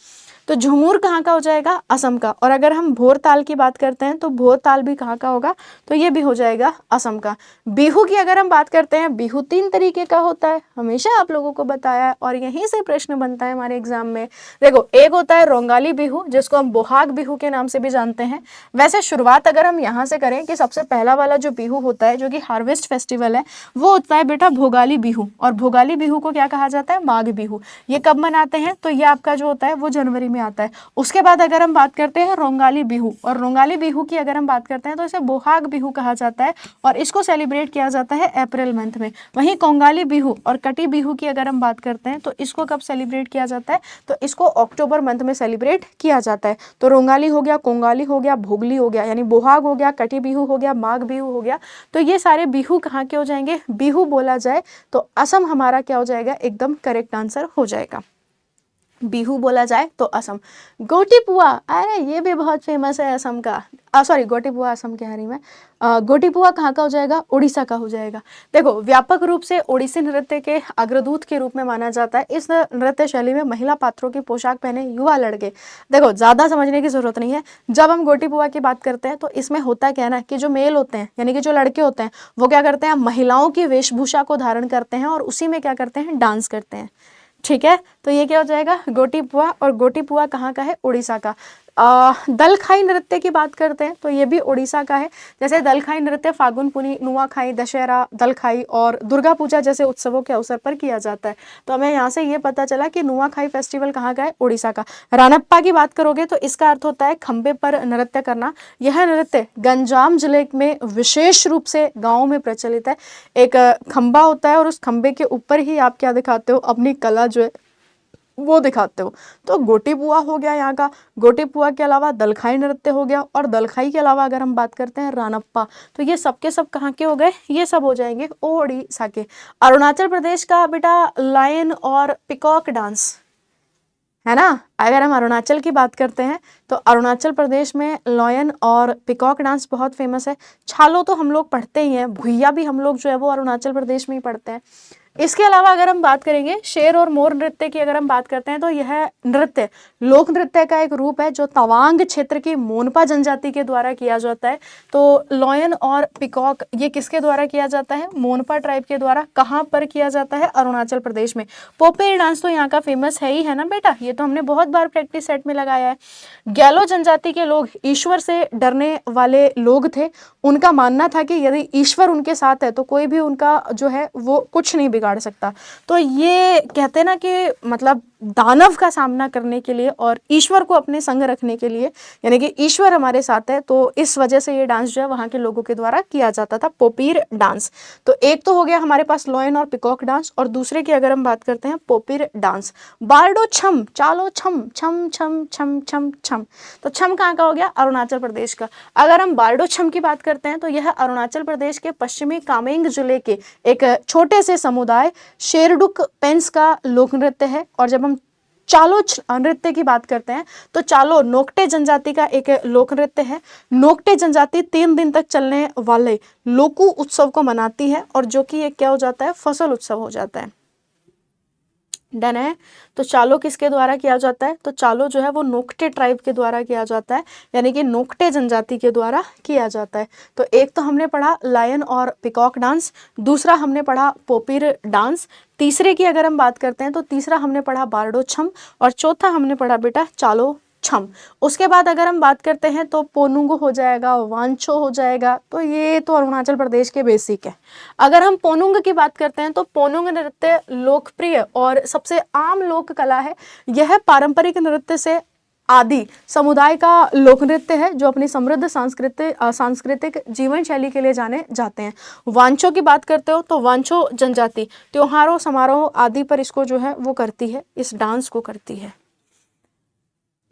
तो झूमुर कहाँ का हो जाएगा, असम का। और अगर हम भोर ताल की बात करते हैं तो भोर ताल भी कहाँ का होगा, तो ये भी हो जाएगा असम का। बिहू की अगर हम बात करते हैं, बिहू 3 तरीके का होता है, हमेशा आप लोगों को बताया है और यहीं से प्रश्न बनता है हमारे एग्जाम में। देखो एक होता है रोंगाली बिहू जिसको हम बोहाग बिहू के नाम से भी जानते हैं। वैसे शुरुआत अगर हम यहाँ से करें कि सबसे पहला वाला जो बिहू होता है जो कि हार्वेस्ट फेस्टिवल है वो होता है बेटा भोगाली बिहू। और भोगाली बिहू को क्या कहा जाता है, माघ बिहू। ये कब मनाते हैं, तो ये आपका जो होता है वो जनवरी में आता है। उसके बाद अगर हम बात करते हैं रोंगाली बिहू, और रोंगाली बिहू की अगर हम बात करते हैं तो इसे बोहाग बिहू कहा जाता है और इसको सेलिब्रेट किया जाता है अप्रैल मंथ में। वहीं कोंगाली बिहू और कटी बिहू की अगर हम बात करते हैं तो इसको कब सेलिब्रेट किया जाता है, तो इसको अक्टूबर मंथ में सेलिब्रेट किया जाता है। तो रोंगाली हो गया, कोंगाली हो गया, भोगली हो गया, यानी बोहाग हो गया, कटी बिहू हो गया, माघ बिहू हो गया। तो ये सारे बिहू कहाँ के हो जाएंगे, बिहू बोला जाए तो असम हमारा क्या हो जाएगा, एकदम करेक्ट आंसर हो जाएगा। बिहू बोला जाए तो असम। गोटी पुआ, अरे ये भी बहुत फेमस है असम का। सॉरी गोटी पुआ असम के हरी में, गोटी पुआ कहाँ का हो जाएगा, उड़ीसा का हो जाएगा। देखो व्यापक रूप से ओडिसी नृत्य के अग्रदूत के रूप में माना जाता है। इस नृत्य शैली में महिला पात्रों की पोशाक पहने युवा लड़के, देखो ज़्यादा समझने की जरूरत नहीं है। जब हम गोटी पुआ की बात करते हैं तो इसमें होता क्या है ना, कि जो मेल होते हैं यानी कि जो लड़के होते हैं वो क्या करते हैं, महिलाओं की वेशभूषा को धारण करते हैं और उसी में क्या करते हैं, डांस करते हैं। ठीक है, तो ये क्या हो जाएगा, गोटी पुआ। और गोटी पुआ कहाँ का है, उड़ीसा का। दलखाई नृत्य की बात करते हैं तो ये भी उड़ीसा का है। जैसे दलखाई नृत्य फागुन पुनी, नुआखाई, दशहरा, दलखाई और दुर्गा पूजा जैसे उत्सवों के अवसर पर किया जाता है। तो हमें यहाँ से ये पता चला कि नुआखाई फेस्टिवल कहाँ का है, उड़ीसा का। रानप्पा की बात करोगे तो इसका अर्थ होता है खंबे पर नृत्य करना। यह नृत्य गंजाम जिले में विशेष रूप से गाँव में प्रचलित है। एक खंबा होता है और उस खंबे के ऊपर ही आप क्या दिखाते हो, अपनी कला जो है वो दिखाते हो। तो गोटीपुआ हो गया यहाँ का, गोटीपुआ के अलावा दलखाई नृत्य हो गया, और दलखाई के अलावा अगर हम बात करते हैं रानप्पा, तो ये सब के सब कहाँ के हो गए, ये सब हो जाएंगे ओडिशा के। अरुणाचल प्रदेश का बेटा लायन और पिकॉक डांस है ना। अगर हम अरुणाचल की बात करते हैं तो अरुणाचल प्रदेश में लॉयन और पिकॉक डांस बहुत फेमस है। छालो तो हम लोग पढ़ते ही हैं, भुइया भी हम लोग जो है वो अरुणाचल प्रदेश में ही पढ़ते हैं। इसके अलावा अगर हम बात करेंगे शेर और मोर नृत्य की, अगर हम बात करते हैं तो यह नृत्य लोक नृत्य का एक रूप है जो तवांग क्षेत्र की मोनपा जनजाति के द्वारा किया जाता है। तो लॉयन और पिकॉक ये किसके द्वारा किया जाता है, मोनपा ट्राइब के द्वारा। कहाँ पर किया जाता है, अरुणाचल प्रदेश में। पोपेर डांस तो यहाँ का फेमस है ही है ना बेटा, ये तो हमने बहुत बार प्रैक्टिस सेट में लगाया है। गैलो जनजाति के लोग ईश्वर से डरने वाले लोग थे। उनका मानना था कि यदि ईश्वर उनके साथ है तो कोई भी उनका जो है वो कुछ नहीं बिगाड़ सकता। तो ये कहते हैं ना कि मतलब दानव का सामना करने के लिए और ईश्वर को अपने संग रखने के लिए, यानी कि ईश्वर हमारे साथ है, तो इस वजह से ये डांस जो है वहाँ के लोगों के द्वारा किया जाता था, पोपीर डांस। तो एक तो हो गया हमारे पास लॉयन और पिकॉक डांस, और दूसरे की अगर हम बात करते हैं पोपीर डांस। बारडो छम, चालो छम, छम छम छम छम छम। तो छम कहाँ का हो गया, अरुणाचल प्रदेश का। अगर हम बारडो छम की बात करते हैं तो यह अरुणाचल प्रदेश के पश्चिमी कामेंग जिले के एक छोटे से समुदाय शेरडुक पेंस का लोक नृत्य है। और जब हम चालो नृत्य की बात करते हैं तो चालो नोक्टे जनजाति का एक लोक नृत्य है। नोक्टे जनजाति 3 दिन तक चलने वाले लोकू उत्सव को मनाती है, और जो कि ये क्या हो जाता है, फसल उत्सव हो जाता है। डन है। तो चालो किसके द्वारा किया जाता है, तो चालो जो है वो नोक्टे ट्राइब के द्वारा किया जाता है, यानी कि नोक्टे जनजाति के द्वारा किया जाता है। तो एक तो हमने पढ़ा लायन और पिकॉक डांस, दूसरा हमने पढ़ा पोपीर डांस, तीसरे की अगर हम बात करते हैं तो तीसरा हमने पढ़ा बारडो छम, और चौथा हमने पढ़ा बेटा चालो छम। उसके बाद अगर हम बात करते हैं तो पोनुंग हो जाएगा, वांचो हो जाएगा। तो ये तो अरुणाचल प्रदेश के बेसिक है। अगर हम पोनुंग की बात करते हैं तो पोनुंग नृत्य लोकप्रिय और सबसे आम लोक कला है। यह पारंपरिक नृत्य से आदि समुदाय का लोक नृत्य है जो अपनी समृद्ध सांस्कृतिक जीवन शैली के लिए जाने जाते हैं। वांचो की बात करते हो तो वांचो जनजाति त्योहारों समारोह आदि पर इसको जो है वो करती है, इस डांस को करती है।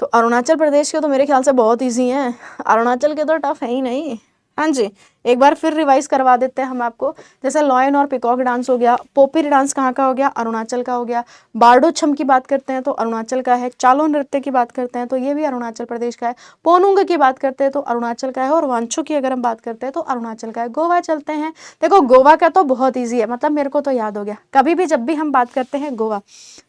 तो अरुणाचल प्रदेश के तो मेरे ख्याल से बहुत इजी हैं, अरुणाचल के तो टफ है ही नहीं। हाँ जी, एक बार फिर रिवाइज करवा देते हैं हम आपको। जैसे लॉयन और पिकॉक डांस हो गया, पोपीर डांस कहाँ का हो गया, अरुणाचल का हो गया। बारडो छम की बात करते हैं तो अरुणाचल का है। चालो नृत्य की बात करते हैं तो ये भी अरुणाचल प्रदेश का है। पोनुंग की बात करते हैं तो अरुणाचल का है, और वांचो की अगर हम बात करते हैं तो अरुणाचल का है। गोवा चलते हैं। देखो गोवा का तो बहुत ईजी है, मतलब मेरे को तो याद हो गया। कभी भी जब भी हम बात करते हैं गोवा,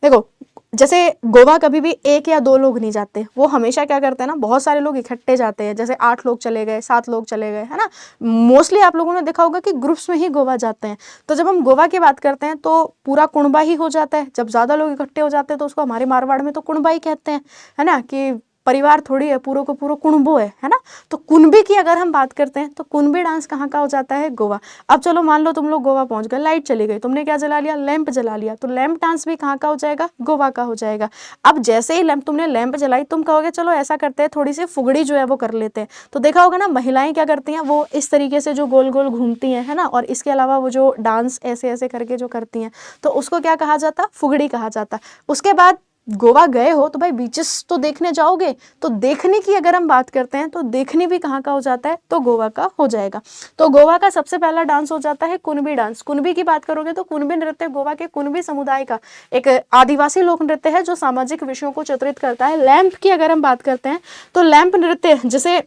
देखो जैसे गोवा कभी भी 1 या 2 लोग नहीं जाते, वो हमेशा क्या करते हैं ना, बहुत सारे लोग इकट्ठे जाते हैं। जैसे 8 लोग चले गए, 7 लोग चले गए, है ना। मोस्टली आप लोगों ने देखा होगा कि ग्रुप्स में ही गोवा जाते हैं। तो जब हम गोवा की बात करते हैं तो पूरा कुणबा ही हो जाता है। जब ज़्यादा लोग इकट्ठे हो जाते हैं तो उसको हमारे मारवाड़ में तो कुणबा ही कहते हैं, है ना, कि परिवार थोड़ी है, पूरा को पूरा कुणबो है ना। तो कुणबी की अगर हम बात करते हैं तो कुणबी डांस कहाँ का हो जाता है, गोवा। अब चलो मान लो तुम लोग गोवा पहुंच गए, लाइट चली गई, तुमने क्या जला लिया, लैंप जला लिया, तो लैंप डांस भी कहाँ का हो जाएगा, गोवा का हो जाएगा। अब जैसे ही तुमने लैंप जलाई, तुम कहोगे चलो ऐसा करते हैं, थोड़ी सी फुगड़ी जो है वो कर लेते हैं। तो देखा होगा ना, महिलाएं क्या करती हैं, वो इस तरीके से जो गोल गोल घूमती हैं, है ना, और इसके अलावा वो जो डांस ऐसे ऐसे करके जो करती हैं, तो उसको क्या कहा जाता, फुगड़ी कहा जाता। उसके बाद गोवा गए हो तो भाई बीचेस तो देखने जाओगे, तो देखने की अगर हम बात करते हैं तो देखने भी कहाँ का हो जाता है, तो गोवा का हो जाएगा। तो गोवा का सबसे पहला डांस हो जाता है कुणबी डांस। कुणबी की बात करोगे तो कुणबी नृत्य गोवा के कुणबी समुदाय का एक आदिवासी लोक नृत्य है जो सामाजिक विषयों को चित्रित करता है। लैंप की अगर हम बात करते हैं तो लैंप नृत्य जिसे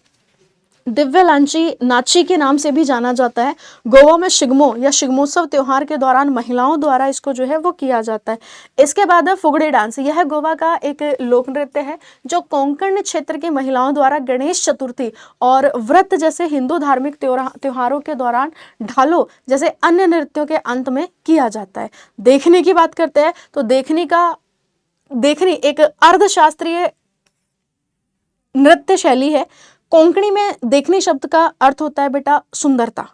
दिव्य लांची नाची के नाम से भी जाना जाता है, गोवा में शिगमो या शिगमोत्सव त्योहार के दौरान महिलाओं द्वारा इसको जो है वो किया जाता है। इसके बाद है फुगड़ी डांस। यह गोवा का एक लोक नृत्य है जो कोंकण क्षेत्र की महिलाओं द्वारा गणेश चतुर्थी और व्रत जैसे हिंदू धार्मिक त्योहारों के दौरान ढालो जैसे अन्य नृत्यों के अंत में किया जाता है। देखने की बात करते हैं तो देखनी एक अर्धशास्त्रीय नृत्य शैली है। कोंकणी में देखनी शब्द का अर्थ होता है बेटा सुंदरता,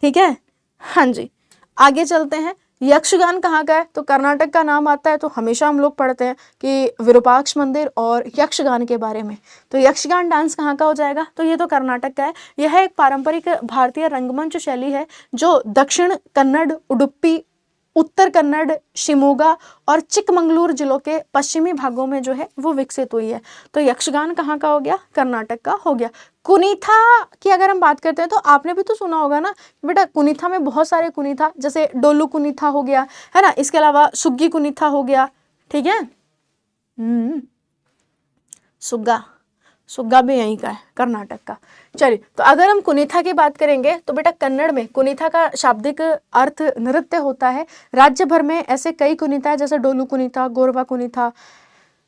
ठीक है। हाँ जी, आगे चलते हैं। यक्षगान कहाँ का है? तो कर्नाटक का नाम आता है तो हमेशा हम लोग पढ़ते हैं कि विरूपाक्ष मंदिर और यक्षगान के बारे में। तो यक्षगान डांस कहाँ का हो जाएगा? तो ये तो कर्नाटक का है। यह एक पारंपरिक भारतीय रंगमंच शैली है जो दक्षिण कन्नड़, उडुपी, उत्तर कन्नड़, शिमोगा और चिकमंगलूर जिलों के पश्चिमी भागों में जो है वो विकसित हुई है। तो यक्षगान कहाँ का हो गया? कर्नाटक का हो गया। कुनीथा की अगर हम बात करते हैं तो आपने भी तो सुना होगा ना बेटा, कुनीथा में बहुत सारे कुनीथा, जैसे डोलू कुनीथा हो गया, है ना, इसके अलावा सुग्गी कुनीथा हो गया, ठीक है। सुग्गा, सुग्गा भी यहीं का है, कर्नाटक का। चलिए, तो अगर हम कुनीथा की बात करेंगे तो बेटा कन्नड़ में कुनीथा का शाब्दिक अर्थ नृत्य होता है। राज्य भर में ऐसे कई कुनीथा है, जैसे डोलू कुनीथा, गोरवा कुनीथा,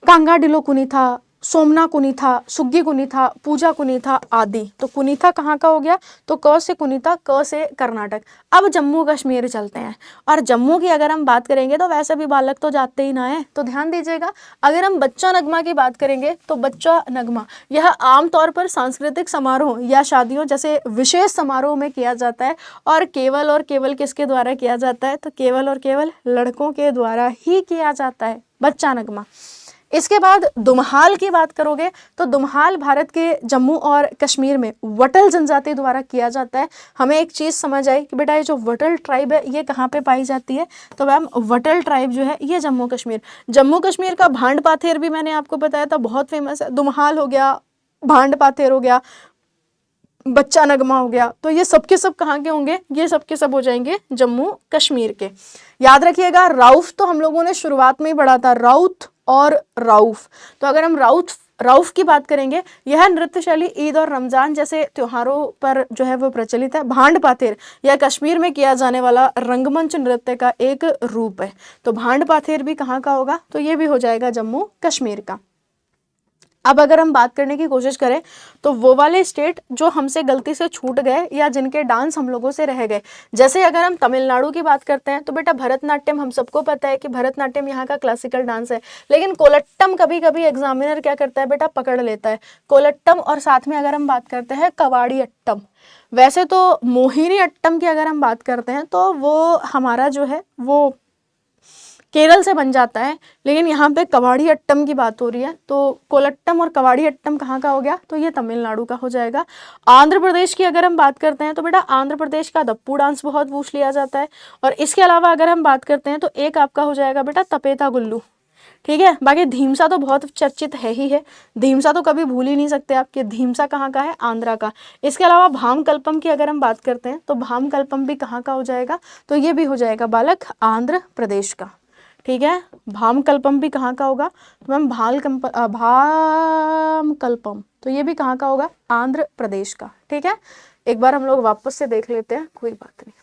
कांगाडिलो कुनीथा, सोमना कुनीथा, सुग्गी कुनीथा, पूजा कुनीथा आदि। तो कुनीथा कहाँ का हो गया? तो क से कुनीथा, क से कर्नाटक। अब जम्मू कश्मीर चलते हैं, और जम्मू की अगर हम बात करेंगे तो वैसे भी बालक तो जाते ही ना है, तो ध्यान दीजिएगा। अगर हम बच्चा नगमा की बात करेंगे तो बच्चा नगमा यह आमतौर पर सांस्कृतिक समारोह या शादियों जैसे विशेष समारोह में किया जाता है, और केवल किसके द्वारा किया जाता है? तो केवल और केवल लड़कों के द्वारा ही किया जाता है बच्चा नगमा। इसके बाद दुमहाल की बात करोगे तो दुमहाल भारत के जम्मू और कश्मीर में वटल जनजाति द्वारा किया जाता है। हमें एक चीज़ समझ आई कि बेटा ये जो वटल ट्राइब है ये कहाँ पे पाई जाती है? तो मैम वटल ट्राइब जो है ये जम्मू कश्मीर का भांड पाथेर भी मैंने आपको बताया था, बहुत फेमस है। दुमहाल हो गया, भांड पाथेर हो गया, बच्चा नगमा हो गया, तो ये सब के सब कहाँ के होंगे? ये सब के सब हो जाएंगे जम्मू कश्मीर के। याद रखिएगा, राउफ तो हम लोगों ने शुरुआत में ही पढ़ा था, राउत और राउफ। तो अगर हम राउफ की बात करेंगे, यह नृत्य शैली ईद और रमजान जैसे त्योहारों पर जो है वो प्रचलित है। भांड पाथेर यह कश्मीर में किया जाने वाला रंगमंच नृत्य का एक रूप है। तो भांड पाथेर भी कहाँ का होगा? तो ये भी हो जाएगा जम्मू कश्मीर का। अब अगर हम बात करने की कोशिश करें तो वो वाले स्टेट जो हमसे गलती से छूट गए या जिनके डांस हम लोगों से रह गए, जैसे अगर हम तमिलनाडु की बात करते हैं तो बेटा भरतनाट्यम, हम सबको पता है कि भरतनाट्यम यहाँ का क्लासिकल डांस है, लेकिन कोलट्टम कभी कभी एग्जामिनर क्या करता है बेटा? पकड़ लेता है कोलट्टम, और साथ में अगर हम बात करते हैं कवाड़ी अट्टम। वैसे तो मोहिनी अट्टम की अगर हम बात करते हैं तो वो हमारा जो है वो केरल से बन जाता है, लेकिन यहाँ पे कवाड़ी अट्टम की बात हो रही है। तो कोलट्टम और कवाड़ी अट्टम कहाँ का हो गया? तो ये तमिलनाडु का हो जाएगा। आंध्र प्रदेश की अगर हम बात करते हैं तो बेटा आंध्र प्रदेश का दप्पू डांस बहुत पूछ लिया जाता है। और इसके अलावा अगर हम बात करते हैं तो एक आपका हो जाएगा बेटा तपेता गुल्लू, ठीक है। बाकी धीमसा तो बहुत चर्चित है ही है, धीमसा तो कभी भूल ही नहीं सकते आप कि धीमसा कहाँ का है? आंध्रा का। इसके अलावा भाम कल्पम की अगर हम बात करते हैं तो भाम कल्पम भी कहाँ का हो जाएगा? तो ये भी हो जाएगा बालक आंध्र प्रदेश का, ठीक है। भाम कल्पम भी कहाँ का होगा? तो मैम भाम कल्पम, तो ये भी कहाँ का होगा? आंध्र प्रदेश का, ठीक है। एक बार हम लोग वापस से देख लेते हैं, कोई बात नहीं।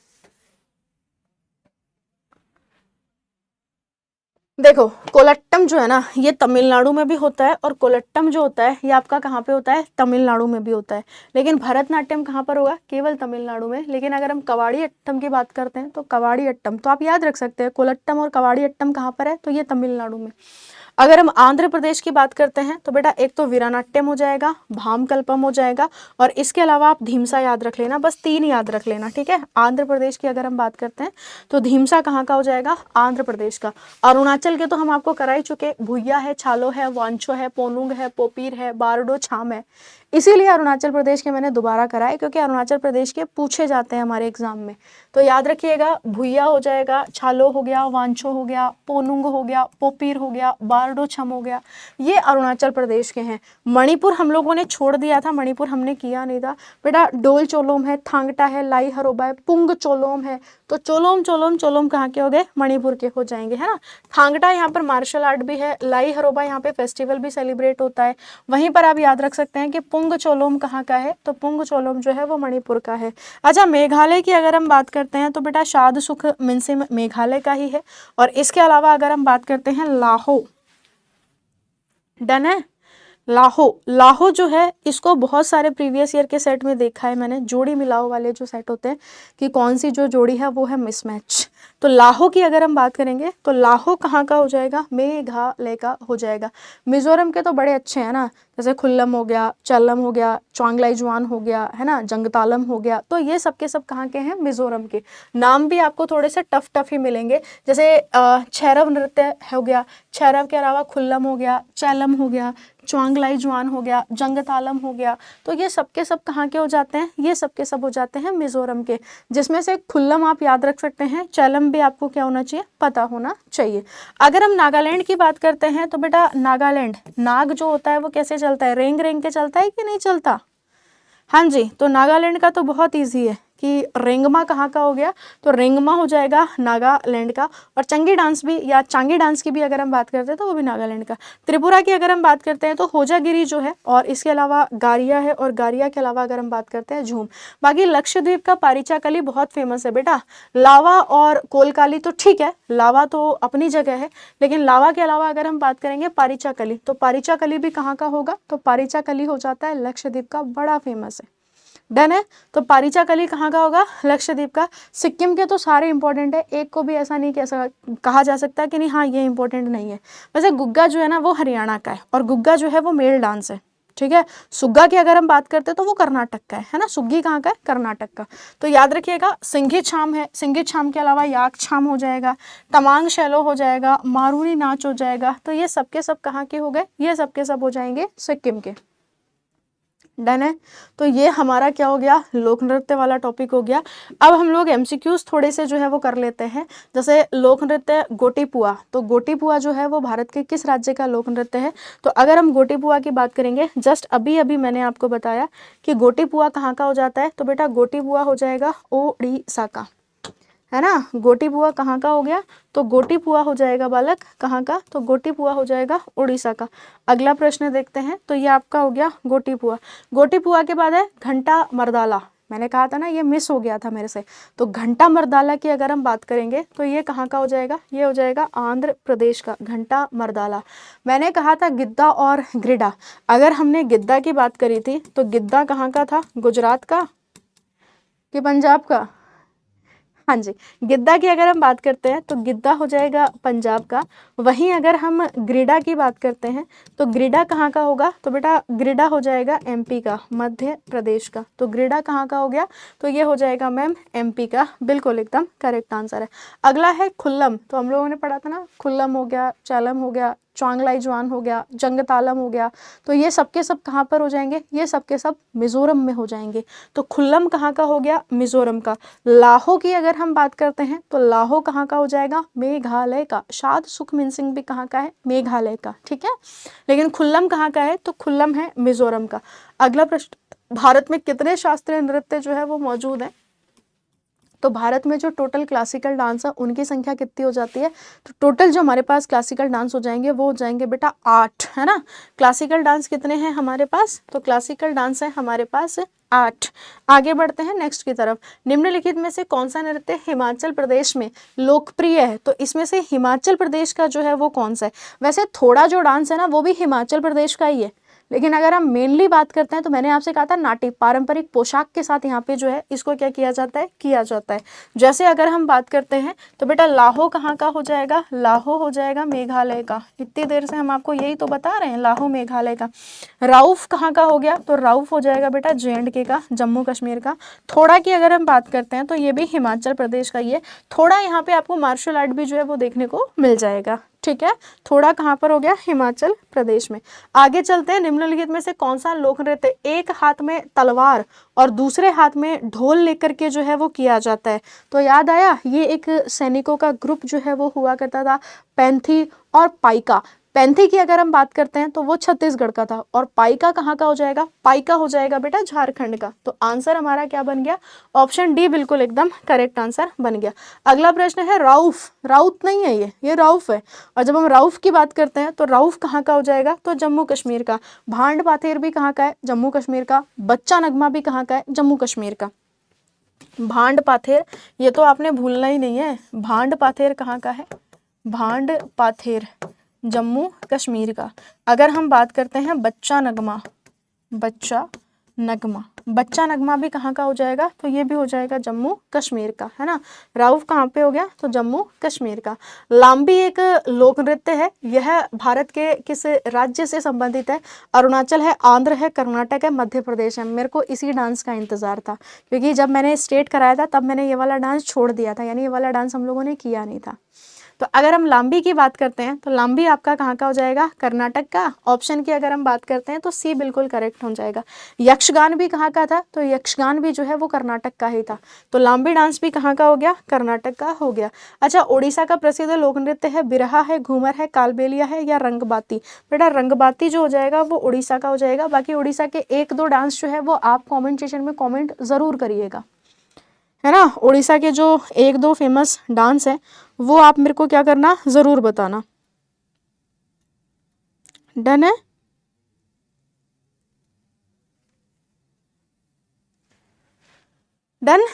देखो कोलट्टम जो है ना ये तमिलनाडु में भी होता है, और कोलट्टम जो होता है ये आपका कहाँ पे होता है? तमिलनाडु में भी होता है। लेकिन भरतनाट्यम कहाँ पर होगा? केवल तमिलनाडु में। लेकिन अगर हम कवाड़ी अट्टम की बात करते हैं तो कवाड़ी अट्टम तो आप याद रख सकते हैं, कोलट्टम और कवाड़ी अट्टम कहाँ पर है? तो ये तमिलनाडु में। अगर हम आंध्र प्रदेश की बात करते हैं तो बेटा एक तो वीरानाट्यम हो जाएगा, भाम कल्पम हो जाएगा, और इसके अलावा आप धीमसा याद रख लेना, बस 3 याद रख लेना, ठीक है। आंध्र प्रदेश की अगर हम बात करते हैं तो धीमसा कहाँ का हो जाएगा? आंध्र प्रदेश का। अरुणाचल के तो हम आपको करा ही चुके, भुइया है, छालो है, वांचो है, पोनुंग है, पोपीर है, बारडो, छाम है। इसीलिए अरुणाचल प्रदेश के मैंने दोबारा कराए, क्योंकि अरुणाचल प्रदेश के पूछे जाते हैं हमारे एग्जाम में। तो याद रखिएगा, भुइया हो जाएगा, छालो हो गया, वांचो हो गया, पोनुंग हो गया, पोपीर हो गया, बारडो छम हो गया, ये अरुणाचल प्रदेश के हैं। मणिपुर हम लोगों ने छोड़ दिया था, मणिपुर हमने किया नहीं था बेटा। डोल चोलोम है, थांगटा है, लाई हरोबा है, पुंग चोलोम है। तो चोलोम चोलोम चोलोम कहाँ के हो गए? मणिपुर के हो जाएंगे, है ना। थांगटा यहाँ पर मार्शल आर्ट भी है, लाई हरोबा यहाँ पे फेस्टिवल भी सेलिब्रेट होता है। वहीं पर आप याद रख सकते हैं कि पुंग चोलोम कहाँ का है? तो पुंग चोलोम जो है वो मणिपुर का है। अच्छा, मेघालय की अगर हम बात करते हैं तो बेटा शाद सुख मिनसिम मेघालय का ही है। और इसके अलावा अगर हम बात करते हैं लाहो, डन है, लाहो, लाहो जो है इसको बहुत सारे प्रीवियस ईयर के सेट में देखा है मैंने, जोड़ी मिलाओ वाले जो सेट होते हैं कि कौन सी जो जोड़ी है वो है मिसमैच। तो लाहो की अगर हम बात करेंगे तो लाहो कहाँ का हो जाएगा, मेघालय का हो जाएगा। मिजोरम के तो बड़े अच्छे हैं ना, जैसे खुल्लम हो गया, चल्लम हो गया, चांगलाईजुआन हो गया, है ना, जंगतालम हो गया, तो ये सब के सब कहाँ के हैं, मिजोरम के। नाम भी आपको थोड़े से टफ टफ ही मिलेंगे, जैसे छैरव नृत्य हो गया, छैरव के अलावा खुल्लम हो गया, चैलम हो गया, चांगलाईजुआन हो गया, जंगतालम हो गया, तो ये सब के सब कहाँ के हो जाते हैं, ये सब के सब हो जाते हैं मिजोरम के, जिसमें से खुल्लम आप याद रख सकते हैं, चैलम भी आपको क्या होना चाहिए, पता होना चाहिए। अगर हम नागालैंड की बात करते हैं तो बेटा नागालैंड, नाग जो होता है वो कैसे चलता है, रेंग रेंग के चलता है कि नहीं चलता, हाँ जी, तो नागालैंड का तो बहुत ईजी है कि रेंगमा कहाँ का हो गया, तो रेंगमा हो जाएगा नागालैंड का। और चंगी डांस भी या चांगी डांस की भी अगर हम बात करते हैं तो वो भी नागालैंड का। त्रिपुरा की अगर हम बात करते हैं तो होजागिरी जो है, और इसके अलावा गारिया है, और गारिया के अलावा अगर हम बात करते हैं झूम। बाकी लक्षद्वीप का पारिचाकली बहुत फेमस है बेटा। लावा और कोलकाली तो ठीक है, लावा तो अपनी जगह है, लेकिन लावा के अलावा अगर हम बात करेंगे पारिचाकली, तो पारिचाकली भी कहाँ का होगा, तो पारिचाकली हो जाता है लक्षद्वीप का, बड़ा फेमस है। डन है, तो पारिचाकली कहाँ का होगा, लक्षद्वीप का। सिक्किम के तो सारे इंपॉर्टेंट है, एक को भी ऐसा नहीं कहा जा सकता कि नहीं हाँ ये इंपॉर्टेंट नहीं है। वैसे गुग्गा जो है ना वो हरियाणा का है, और गुग्गा जो है वो मेल डांस है, ठीक है। सुग्गा की अगर हम बात करते हैं तो वो कर्नाटक का है ना, सुग्गी कहाँ का है, कर्नाटक का। तो याद रखिएगा सिंघी छाम है, सिंघी छाम के अलावा याक छाम हो जाएगा, तमांग शैलो हो जाएगा, मारूनी नाच हो जाएगा, तो ये सब के सब कहाँ के हो गए, ये सब के सब हो जाएंगे सिक्किम के। डन है, तो ये हमारा क्या हो गया, लोक नृत्य वाला टॉपिक हो गया। अब हम लोग एमसीक्यूज थोड़े से जो है वो कर लेते हैं। जैसे लोक नृत्य गोटीपुआ, तो गोटीपुआ जो है वो भारत के किस राज्य का लोक नृत्य है, तो अगर हम गोटीपुआ की बात करेंगे, जस्ट अभी अभी मैंने आपको बताया कि गोटीपुआ कहाँ का हो जाता है, तो बेटा गोटीपुआ हो जाएगा ओडिशा का, है ना। गोटीपुआ कहाँ का हो गया, तो गोटीपुआ हो जाएगा बालक कहाँ का, तो गोटीपुआ हो जाएगा उड़ीसा का। अगला प्रश्न देखते हैं, तो ये आपका हो गया गोटीपुआ। गोटीपुआ के बाद है घंटा मर्दाला, मैंने कहा था ना ये मिस हो गया था मेरे से, तो घंटा मर्दाला की अगर हम बात करेंगे तो ये कहाँ का हो जाएगा, ये हो जाएगा आंध्र प्रदेश का घंटा मर्दाला। मैंने कहा था गिद्दा और ग्रिडा, अगर हमने गिद्दा की बात करी थी तो गिद्दा कहाँ का था, गुजरात का कि पंजाब का, हाँ जी, गिद्दा की अगर हम बात करते हैं तो गिद्दा हो जाएगा पंजाब का। वहीं अगर हम ग्रिडा की बात करते हैं तो ग्रिडा कहाँ का होगा, तो बेटा ग्रिडा हो जाएगा एमपी का, मध्य प्रदेश का। तो ग्रिडा कहाँ का हो गया, तो ये हो जाएगा मैम एमपी का, बिल्कुल एकदम करेक्ट आंसर है। अगला है खुल्लम, तो हम लोगों ने पढ़ा था ना, खुल्लम हो गया, चैलम हो गया, चांगलाईजुआन हो गया, जंगतालम हो गया, तो ये सब के सब कहाँ पर हो जाएंगे, ये सब के सब मिजोरम में हो जाएंगे। तो खुल्लम कहाँ का हो गया, मिजोरम का। लाहो की अगर हम बात करते हैं तो लाहो कहाँ का हो जाएगा, मेघालय का। शाद सुखमिन सिंह भी कहाँ का है, मेघालय का, ठीक है। लेकिन खुल्लम कहाँ का है, तो खुल्लम है मिजोरम का। अगला प्रश्न, भारत में कितने शास्त्रीय नृत्य जो है वो मौजूद है, तो भारत में जो टोटल क्लासिकल डांस है उनकी संख्या कितनी हो जाती है, तो टोटल जो हमारे पास क्लासिकल डांस हो जाएंगे वो हो जाएंगे बेटा 8, है ना। क्लासिकल डांस कितने हैं हमारे पास, तो क्लासिकल डांस है हमारे पास 8। आगे बढ़ते हैं नेक्स्ट की तरफ। निम्नलिखित में से कौन सा नृत्य हिमाचल प्रदेश में लोकप्रिय है, तो इसमें से हिमाचल प्रदेश का जो है वो कौन सा है। वैसे थोड़ा जो डांस है ना वो भी हिमाचल प्रदेश का ही है, लेकिन अगर हम मेनली बात करते हैं तो मैंने आपसे कहा था नाटी, पारंपरिक पोशाक के साथ यहाँ पे जो है इसको क्या किया जाता है, किया जाता है। जैसे अगर हम बात करते हैं तो बेटा लाहो कहाँ का हो जाएगा, लाहो हो जाएगा मेघालय का। इतनी देर से हम आपको यही तो बता रहे हैं, लाहो मेघालय का। राउफ कहाँ का हो गया, तो राउफ हो जाएगा बेटा JNK का, जम्मू कश्मीर का। थोड़ा की अगर हम बात करते हैं तो ये भी हिमाचल प्रदेश का ही है। थोड़ा यहाँ पे आपको मार्शल आर्ट भी जो है वो देखने को मिल जाएगा, ठीक है। थोड़ा कहाँ पर हो गया, हिमाचल प्रदेश में। आगे चलते हैं, निम्नलिखित में से कौन सा लोक नृत्य एक हाथ में तलवार और दूसरे हाथ में ढोल लेकर के जो है वो किया जाता है, तो याद आया ये एक सैनिकों का ग्रुप जो है वो हुआ करता था, पैंथी और पाइका। पैंथी की अगर हम बात करते हैं तो वो छत्तीसगढ़ का था, और पाइका कहाँ का हो जाएगा, पाइका हो जाएगा बेटा झारखंड का। तो आंसर हमारा क्या बन गया, ऑप्शन डी बिल्कुल एकदम करेक्ट आंसर बन गया। अगला प्रश्न है राउफ, राउत नहीं है ये राउफ है। और जब हम राउफ की बात करते हैं तो राउफ कहाँ का हो जाएगा, तो जम्मू कश्मीर का। भांड पाथेर भी कहाँ का है, जम्मू कश्मीर का। बच्चा नगमा भी कहाँ का है, जम्मू कश्मीर का। भांड पाथेर ये तो आपने भूलना ही नहीं है, भांड पाथेर कहाँ का है, भांड पाथेर जम्मू कश्मीर का। अगर हम बात करते हैं बच्चा नगमा, बच्चा नगमा, बच्चा नगमा भी कहाँ का हो जाएगा, तो ये भी हो जाएगा जम्मू कश्मीर का, है ना। राउफ कहाँ पे हो गया, तो जम्मू कश्मीर का। लाम्बी एक लोक नृत्य है, यह भारत के किस राज्य से संबंधित है, अरुणाचल है, आंध्र है, कर्नाटक है, मध्य प्रदेश है। मेरे को इसी डांस का इंतजार था, क्योंकि जब मैंने स्टेट कराया था तब मैंने ये वाला डांस छोड़ दिया था, यानी ये वाला डांस हम लोगों ने किया नहीं था। तो अगर हम लाम्बी की बात करते हैं तो लाम्बी आपका कहाँ का हो जाएगा, कर्नाटक का। ऑप्शन की अगर हम बात करते हैं तो सी बिल्कुल करेक्ट हो जाएगा। यक्षगान भी कहाँ का था, तो यक्षगान भी जो है वो कर्नाटक का ही था। तो लाम्बी डांस भी कहाँ का हो गया, कर्नाटक का हो गया। अच्छा, उड़ीसा का प्रसिद्ध लोक नृत्य है बिरहा है, घूमर है, कालबेलिया है या रंगबाती। बेटा रंगबाती जो हो जाएगा वो उड़ीसा का हो जाएगा। बाकी उड़ीसा के एक दो डांस जो है वो आप कॉमेंट सेक्शन में कॉमेंट जरूर करिएगा, है ना। उड़ीसा के जो एक दो फेमस डांस है वो आप मेरे को क्या करना, जरूर बताना। डन है। डन।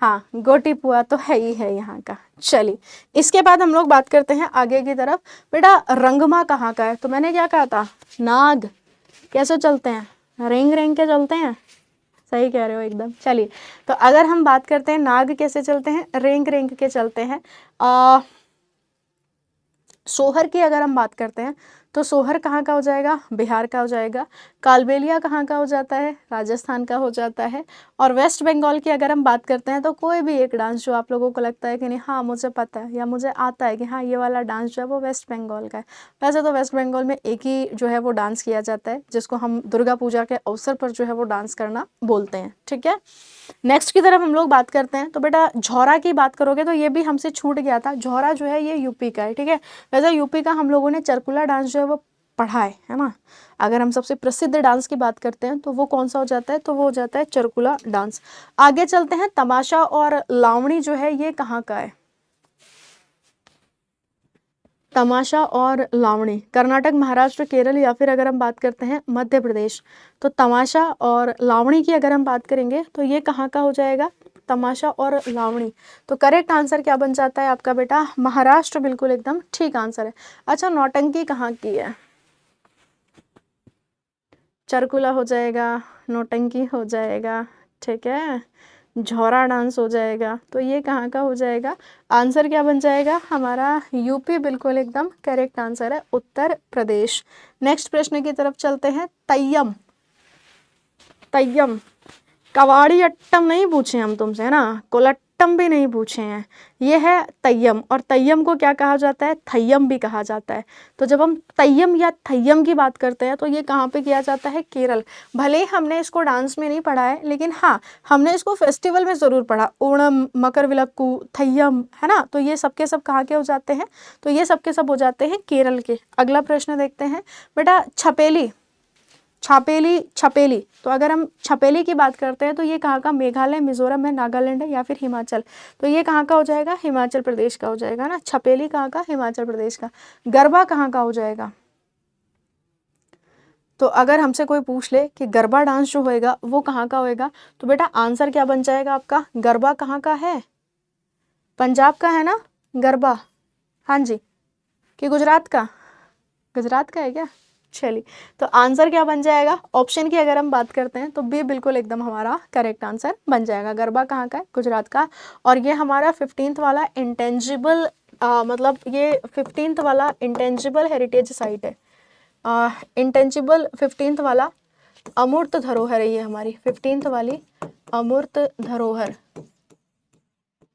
हाँ, गोटी पुआ तो है ही है यहाँ का। चलिए, इसके बाद हम लोग बात करते हैं आगे की तरफ। बेटा रंगमा कहाँ का है, तो मैंने क्या कहा था, नाग कैसे चलते हैं, रेंग रेंग के चलते हैं। सही कह रहे हो एकदम। चलिए, तो अगर हम बात करते हैं नाग कैसे चलते हैं, रेंग रेंग के चलते हैं। सोहर की अगर हम बात करते हैं तो सोहर कहाँ का हो जाएगा, बिहार का हो जाएगा। कालबेलिया कहाँ का हो जाता है, राजस्थान का हो जाता है। और वेस्ट बंगाल की अगर हम बात करते हैं तो कोई भी एक डांस जो आप लोगों को लगता है कि नहीं हाँ मुझे पता है या मुझे आता है कि हाँ ये वाला डांस जो है वो वेस्ट बंगाल का है। वैसे तो वेस्ट बंगाल में एक ही जो है वो डांस किया जाता है, जिसको हम दुर्गा पूजा के अवसर पर जो है वो डांस करना बोलते हैं, ठीक है। नेक्स्ट की तरफ हम लोग बात करते हैं तो बेटा झौरा की बात करोगे तो ये भी हमसे छूट गया था। झौरा जो है ये यूपी का है, ठीक है। वैसे यूपी का हम लोगों ने चरकुला डांस जो है वो पढ़ा है ना। अगर हम सबसे प्रसिद्ध डांस की बात करते हैं तो वो कौन सा हो जाता है, तो वो हो जाता है चरकुला डांस। आगे चलते हैं, तमाशा और लावणी जो है ये कहाँ का है, तमाशा और लावणी कर्नाटक, महाराष्ट्र, केरल या फिर अगर हम बात करते हैं मध्य प्रदेश। तो तमाशा और लावणी की अगर हम बात करेंगे तो ये कहाँ का हो जाएगा, तमाशा और लावणी। तो करेक्ट आंसर क्या बन जाता है आपका बेटा, महाराष्ट्र बिल्कुल एकदम ठीक आंसर है। अच्छा, नौटंकी कहाँ की है, चरकुला हो जाएगा, नौटंकी हो जाएगा, ठीक है, झौरा डांस हो जाएगा। तो ये कहाँ का हो जाएगा, आंसर क्या बन जाएगा हमारा, यूपी बिल्कुल एकदम करेक्ट आंसर है, उत्तर प्रदेश। नेक्स्ट प्रश्न की तरफ चलते हैं, तय्यम। तय्यम, कवाड़ी अट्टम नहीं पूछे हम तुमसे, है ना, कोलट्टम भी नहीं पूछे हैं, ये है तय्यम। और तय्यम को क्या कहा जाता है, थय्यम भी कहा जाता है। तो जब हम तय्यम या थय्यम की बात करते हैं तो ये कहाँ पे किया जाता है, केरल। भले ही हमने इसको डांस में नहीं पढ़ा है, लेकिन हाँ हमने इसको फेस्टिवल में ज़रूर पढ़ा, ओणम, मकर विलक्कू, थय्यम, है ना। तो ये सबके सब कहाँ के हो जाते हैं, तो ये सबके सब हो जाते हैं केरल के। अगला प्रश्न देखते हैं बेटा, छपेली, छापेली, छपेली। तो अगर हम छपेली की बात करते हैं तो ये कहाँ का, मेघालय, मिजोरम है, नागालैंड है या फिर हिमाचल। तो ये कहाँ का हो जाएगा, हिमाचल प्रदेश का हो जाएगा ना। छपेली कहाँ का, हिमाचल प्रदेश का। गरबा कहाँ का हो जाएगा, तो अगर हमसे कोई पूछ ले कि गरबा डांस जो होएगा वो कहाँ का होएगा, तो बेटा आंसर क्या बन जाएगा आपका, गरबा कहाँ का है, पंजाब का है ना गरबा, हाँ जी, कि गुजरात का, गुजरात का है क्या। चलिए, तो आंसर क्या बन जाएगा, ऑप्शन की अगर हम बात करते हैं तो बी बिल्कुल एकदम हमारा करेक्ट आंसर बन जाएगा। गरबा कहाँ का है, गुजरात का। और ये हमारा 15th वाला इंटेंजिबल मतलब ये 15th वाला इंटेंजिबल हेरिटेज साइट है। इंटेंजिबल 15th वाला अमूर्त धरोहर है ये हमारी 15th वाली अमूर्त धरोहर,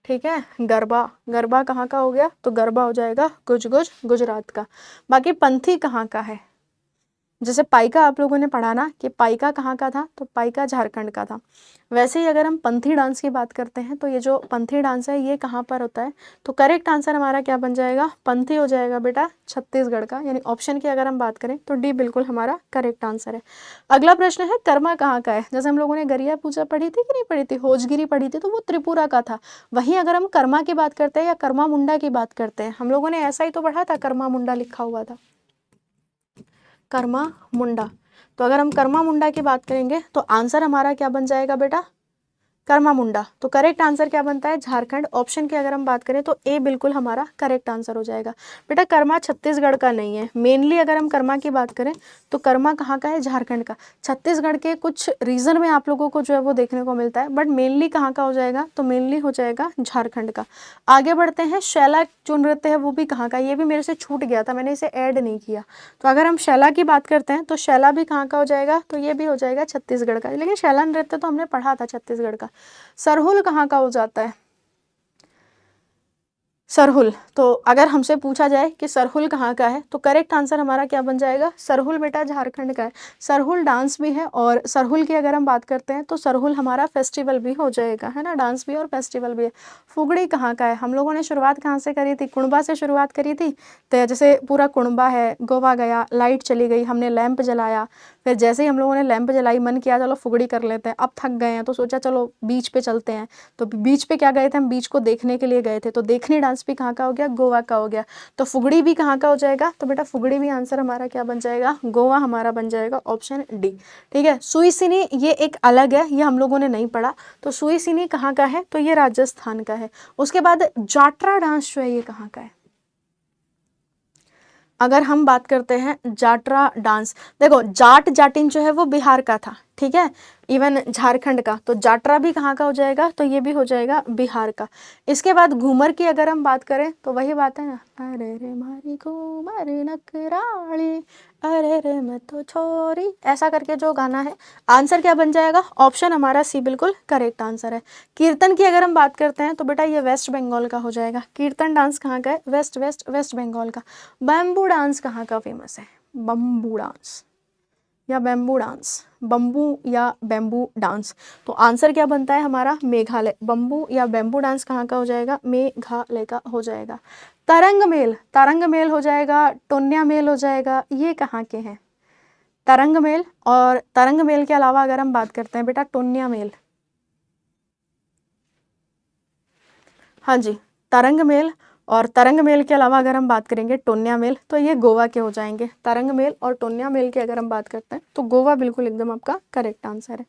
ठीक है। गरबा, गरबा कहाँ का हो गया, तो गरबा हो जाएगा गुज गुज गुजरात का। बाकी पंथी कहाँ का है, जैसे पाइका आप लोगों ने पढ़ा ना कि पाइका कहाँ का था, तो पाइका झारखंड का था। वैसे ही अगर हम पंथी डांस की बात करते हैं तो ये जो पंथी डांस है ये कहाँ पर होता है, तो करेक्ट आंसर हमारा क्या बन जाएगा, पंथी हो जाएगा बेटा छत्तीसगढ़ का। यानी ऑप्शन की अगर हम बात करें तो डी बिल्कुल हमारा करेक्ट आंसर है। अगला प्रश्न है, कर्मा कहाँ का है। जैसे हम लोगों ने गरिया पूजा पढ़ी थी कि नहीं पढ़ी थी, होजगिरी पढ़ी थी, तो वो त्रिपुरा का था। वहीं अगर हम कर्मा की बात करते हैं या कर्मा मुंडा की बात करते हैं, हम लोगों ने ऐसा ही तो पढ़ा था, कर्मा मुंडा लिखा हुआ था, कर्मा मुंडा। तो अगर हम कर्मा मुंडा की बात करेंगे तो आंसर हमारा क्या बन जाएगा बेटा, कर्मा मुंडा। तो करेक्ट आंसर क्या बनता है? झारखंड। ऑप्शन की अगर हम बात करें तो ए बिल्कुल हमारा करेक्ट आंसर हो जाएगा। बेटा कर्मा छत्तीसगढ़ का नहीं है। मेनली अगर हम कर्मा की बात करें तो कर्मा कहाँ का है? झारखंड का। छत्तीसगढ़ के कुछ रीजन में आप लोगों को जो है वो देखने को मिलता है, बट मेनली कहाँ का हो जाएगा? तो मेनली हो जाएगा झारखंड का। आगे बढ़ते हैं। शैला जो नृत्य है वो भी कहाँ का? ये भी मेरे से छूट गया था, मैंने इसे ऐड नहीं किया। तो अगर हम शैला की बात करते हैं तो शैला भी कहाँ का हो जाएगा? तो ये भी हो जाएगा छत्तीसगढ़ का। लेकिन शैला नृत्य तो हमने पढ़ा था छत्तीसगढ़ का। सरहुल कहाँ का हो जाता है? सरहुल। तो अगर हमसे पूछा जाए कि सरहुल कहाँ का है तो करेक्ट आंसर हमारा क्या बन जाएगा? सरहुल बेटा झारखंड का है। सरहुल डांस भी है, और सरहुल की अगर हम बात करते हैं तो सरहुल हमारा फेस्टिवल भी हो जाएगा, है ना, डांस भी और फेस्टिवल भी है। फुगड़ी कहाँ का है? हम लोगों ने शुरुआत कहाँ से करी थी? कुणबा से शुरुआत करी थी। तो जैसे पूरा कुणबा है, गोवा गया, लाइट चली गई, हमने लैंप जलाया, फिर जैसे ही हम लोगों ने लैंप जलाई मन किया चलो फुगड़ी कर लेते हैं। अब थक गए हैं तो सोचा चलो बीच पे चलते हैं। तो बीच पे क्या गए थे हम? बीच को देखने के लिए गए थे। तो देखनी डांस भी कहाँ का हो गया? गोवा का हो गया। तो फुगड़ी भी कहाँ का हो जाएगा? तो बेटा फुगड़ी भी आंसर हमारा क्या बन जाएगा? गोवा हमारा बन जाएगा, ऑप्शन डी। ठीक है। सुई सिनी ये एक अलग है, ये हम लोगों ने नहीं पढ़ा। तो सुई सिनी कहाँ का है? तो ये राजस्थान का है। उसके बाद जाटरा डांस जो है ये कहाँ का है? अगर हम बात करते हैं जाटरा डांस, देखो जाट जाटिन जो है वो बिहार का था, ठीक है, इवन झारखंड का। तो जाटरा भी कहाँ का हो जाएगा? तो ये भी हो जाएगा बिहार का। इसके बाद घूमर की अगर हम बात करें तो वही बात है ना, अरे रे मारी घूमर नकराली, अरे रे मैं तो छोरी, ऐसा करके जो गाना है। आंसर क्या बन जाएगा? ऑप्शन हमारा सी बिल्कुल करेक्ट आंसर है। कीर्तन की अगर हम बात करते हैं तो बेटा ये वेस्ट बंगाल का हो जाएगा। कीर्तन डांस कहाँ का है? वेस्ट बंगाल का। बैम्बू डांस कहाँ का फेमस है? बम्बू डांस या बैम्बू डांस, बम्बू या बैम्बू डांस। तो आंसर क्या बनता है हमारा? मेघालय। बम्बू या बैम्बू डांस कहाँ का हो जाएगा? मेघालय का हो जाएगा। तरंग मेल हो जाएगा, टोन्या मेल हो जाएगा, ये कहाँ के हैं? तरंग मेल, और तरंग मेल के अलावा अगर हम बात करते हैं बेटा टोन्या मेल, हाँ जी, तरंग मेल। और तरंग मेल के अलावा अगर हम बात करेंगे टोन्या मेल, तो ये गोवा के हो जाएंगे। तरंग मेल और टोन्या मेल की अगर हम बात करते हैं तो गोवा बिल्कुल एकदम आपका करेक्ट आंसर है।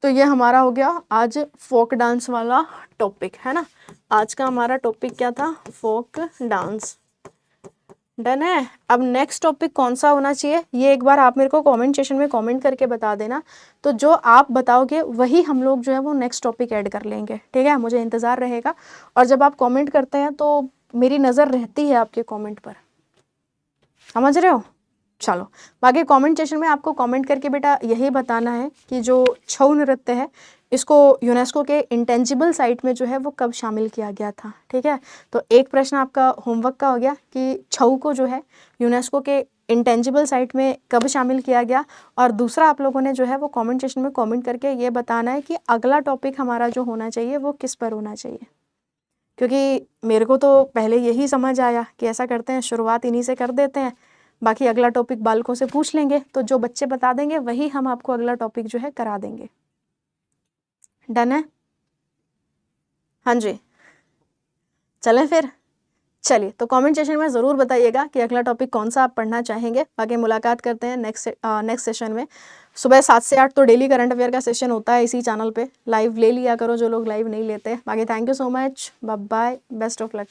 तो ये हमारा हो गया आज फोक डांस वाला टॉपिक, है ना। आज का हमारा टॉपिक क्या था? Folk dance. डन है। अब नेक्स्ट टॉपिक कौन सा होना चाहिए ये एक बार आप मेरे को कमेंट सेशन में कमेंट करके बता देना। तो जो आप बताओगे वही हम लोग जो है वो नेक्स्ट टॉपिक ऐड कर लेंगे, ठीक है, मुझे इंतज़ार रहेगा। और जब आप कमेंट करते हैं तो मेरी नज़र रहती है आपके कमेंट पर, समझ रहे हो। चलो, बाकी कमेंट सेशन में आपको कमेंट करके बेटा यही बताना है कि जो छऊ नृत्य है इसको यूनेस्को के इंटेंजिबल साइट में जो है वो कब शामिल किया गया था, ठीक है। तो एक प्रश्न आपका होमवर्क का हो गया कि छऊ को जो है यूनेस्को के इंटेंजिबल साइट में कब शामिल किया गया। और दूसरा आप लोगों ने जो है वो कमेंट सेशन में कमेंट करके ये बताना है कि अगला टॉपिक हमारा जो होना चाहिए वो किस पर होना चाहिए। क्योंकि मेरे को तो पहले यही समझ आया कि ऐसा करते हैं, शुरुआत इन्हीं से कर देते हैं, बाकी अगला टॉपिक बालकों से पूछ लेंगे, तो जो बच्चे बता देंगे वही हम आपको अगला टॉपिक जो है करा देंगे। डन है। हाँ जी, चलें फिर। चलिए, तो कमेंट सेशन में ज़रूर बताइएगा कि अगला टॉपिक कौन सा आप पढ़ना चाहेंगे। बाकी मुलाकात करते हैं नेक्स्ट सेशन में। सुबह 7 से 8 तो डेली करंट अफेयर का सेशन होता है इसी चैनल पे। लाइव ले लिया करो जो लोग लाइव नहीं लेते। बाकी thank you so much, bye bye, best of luck.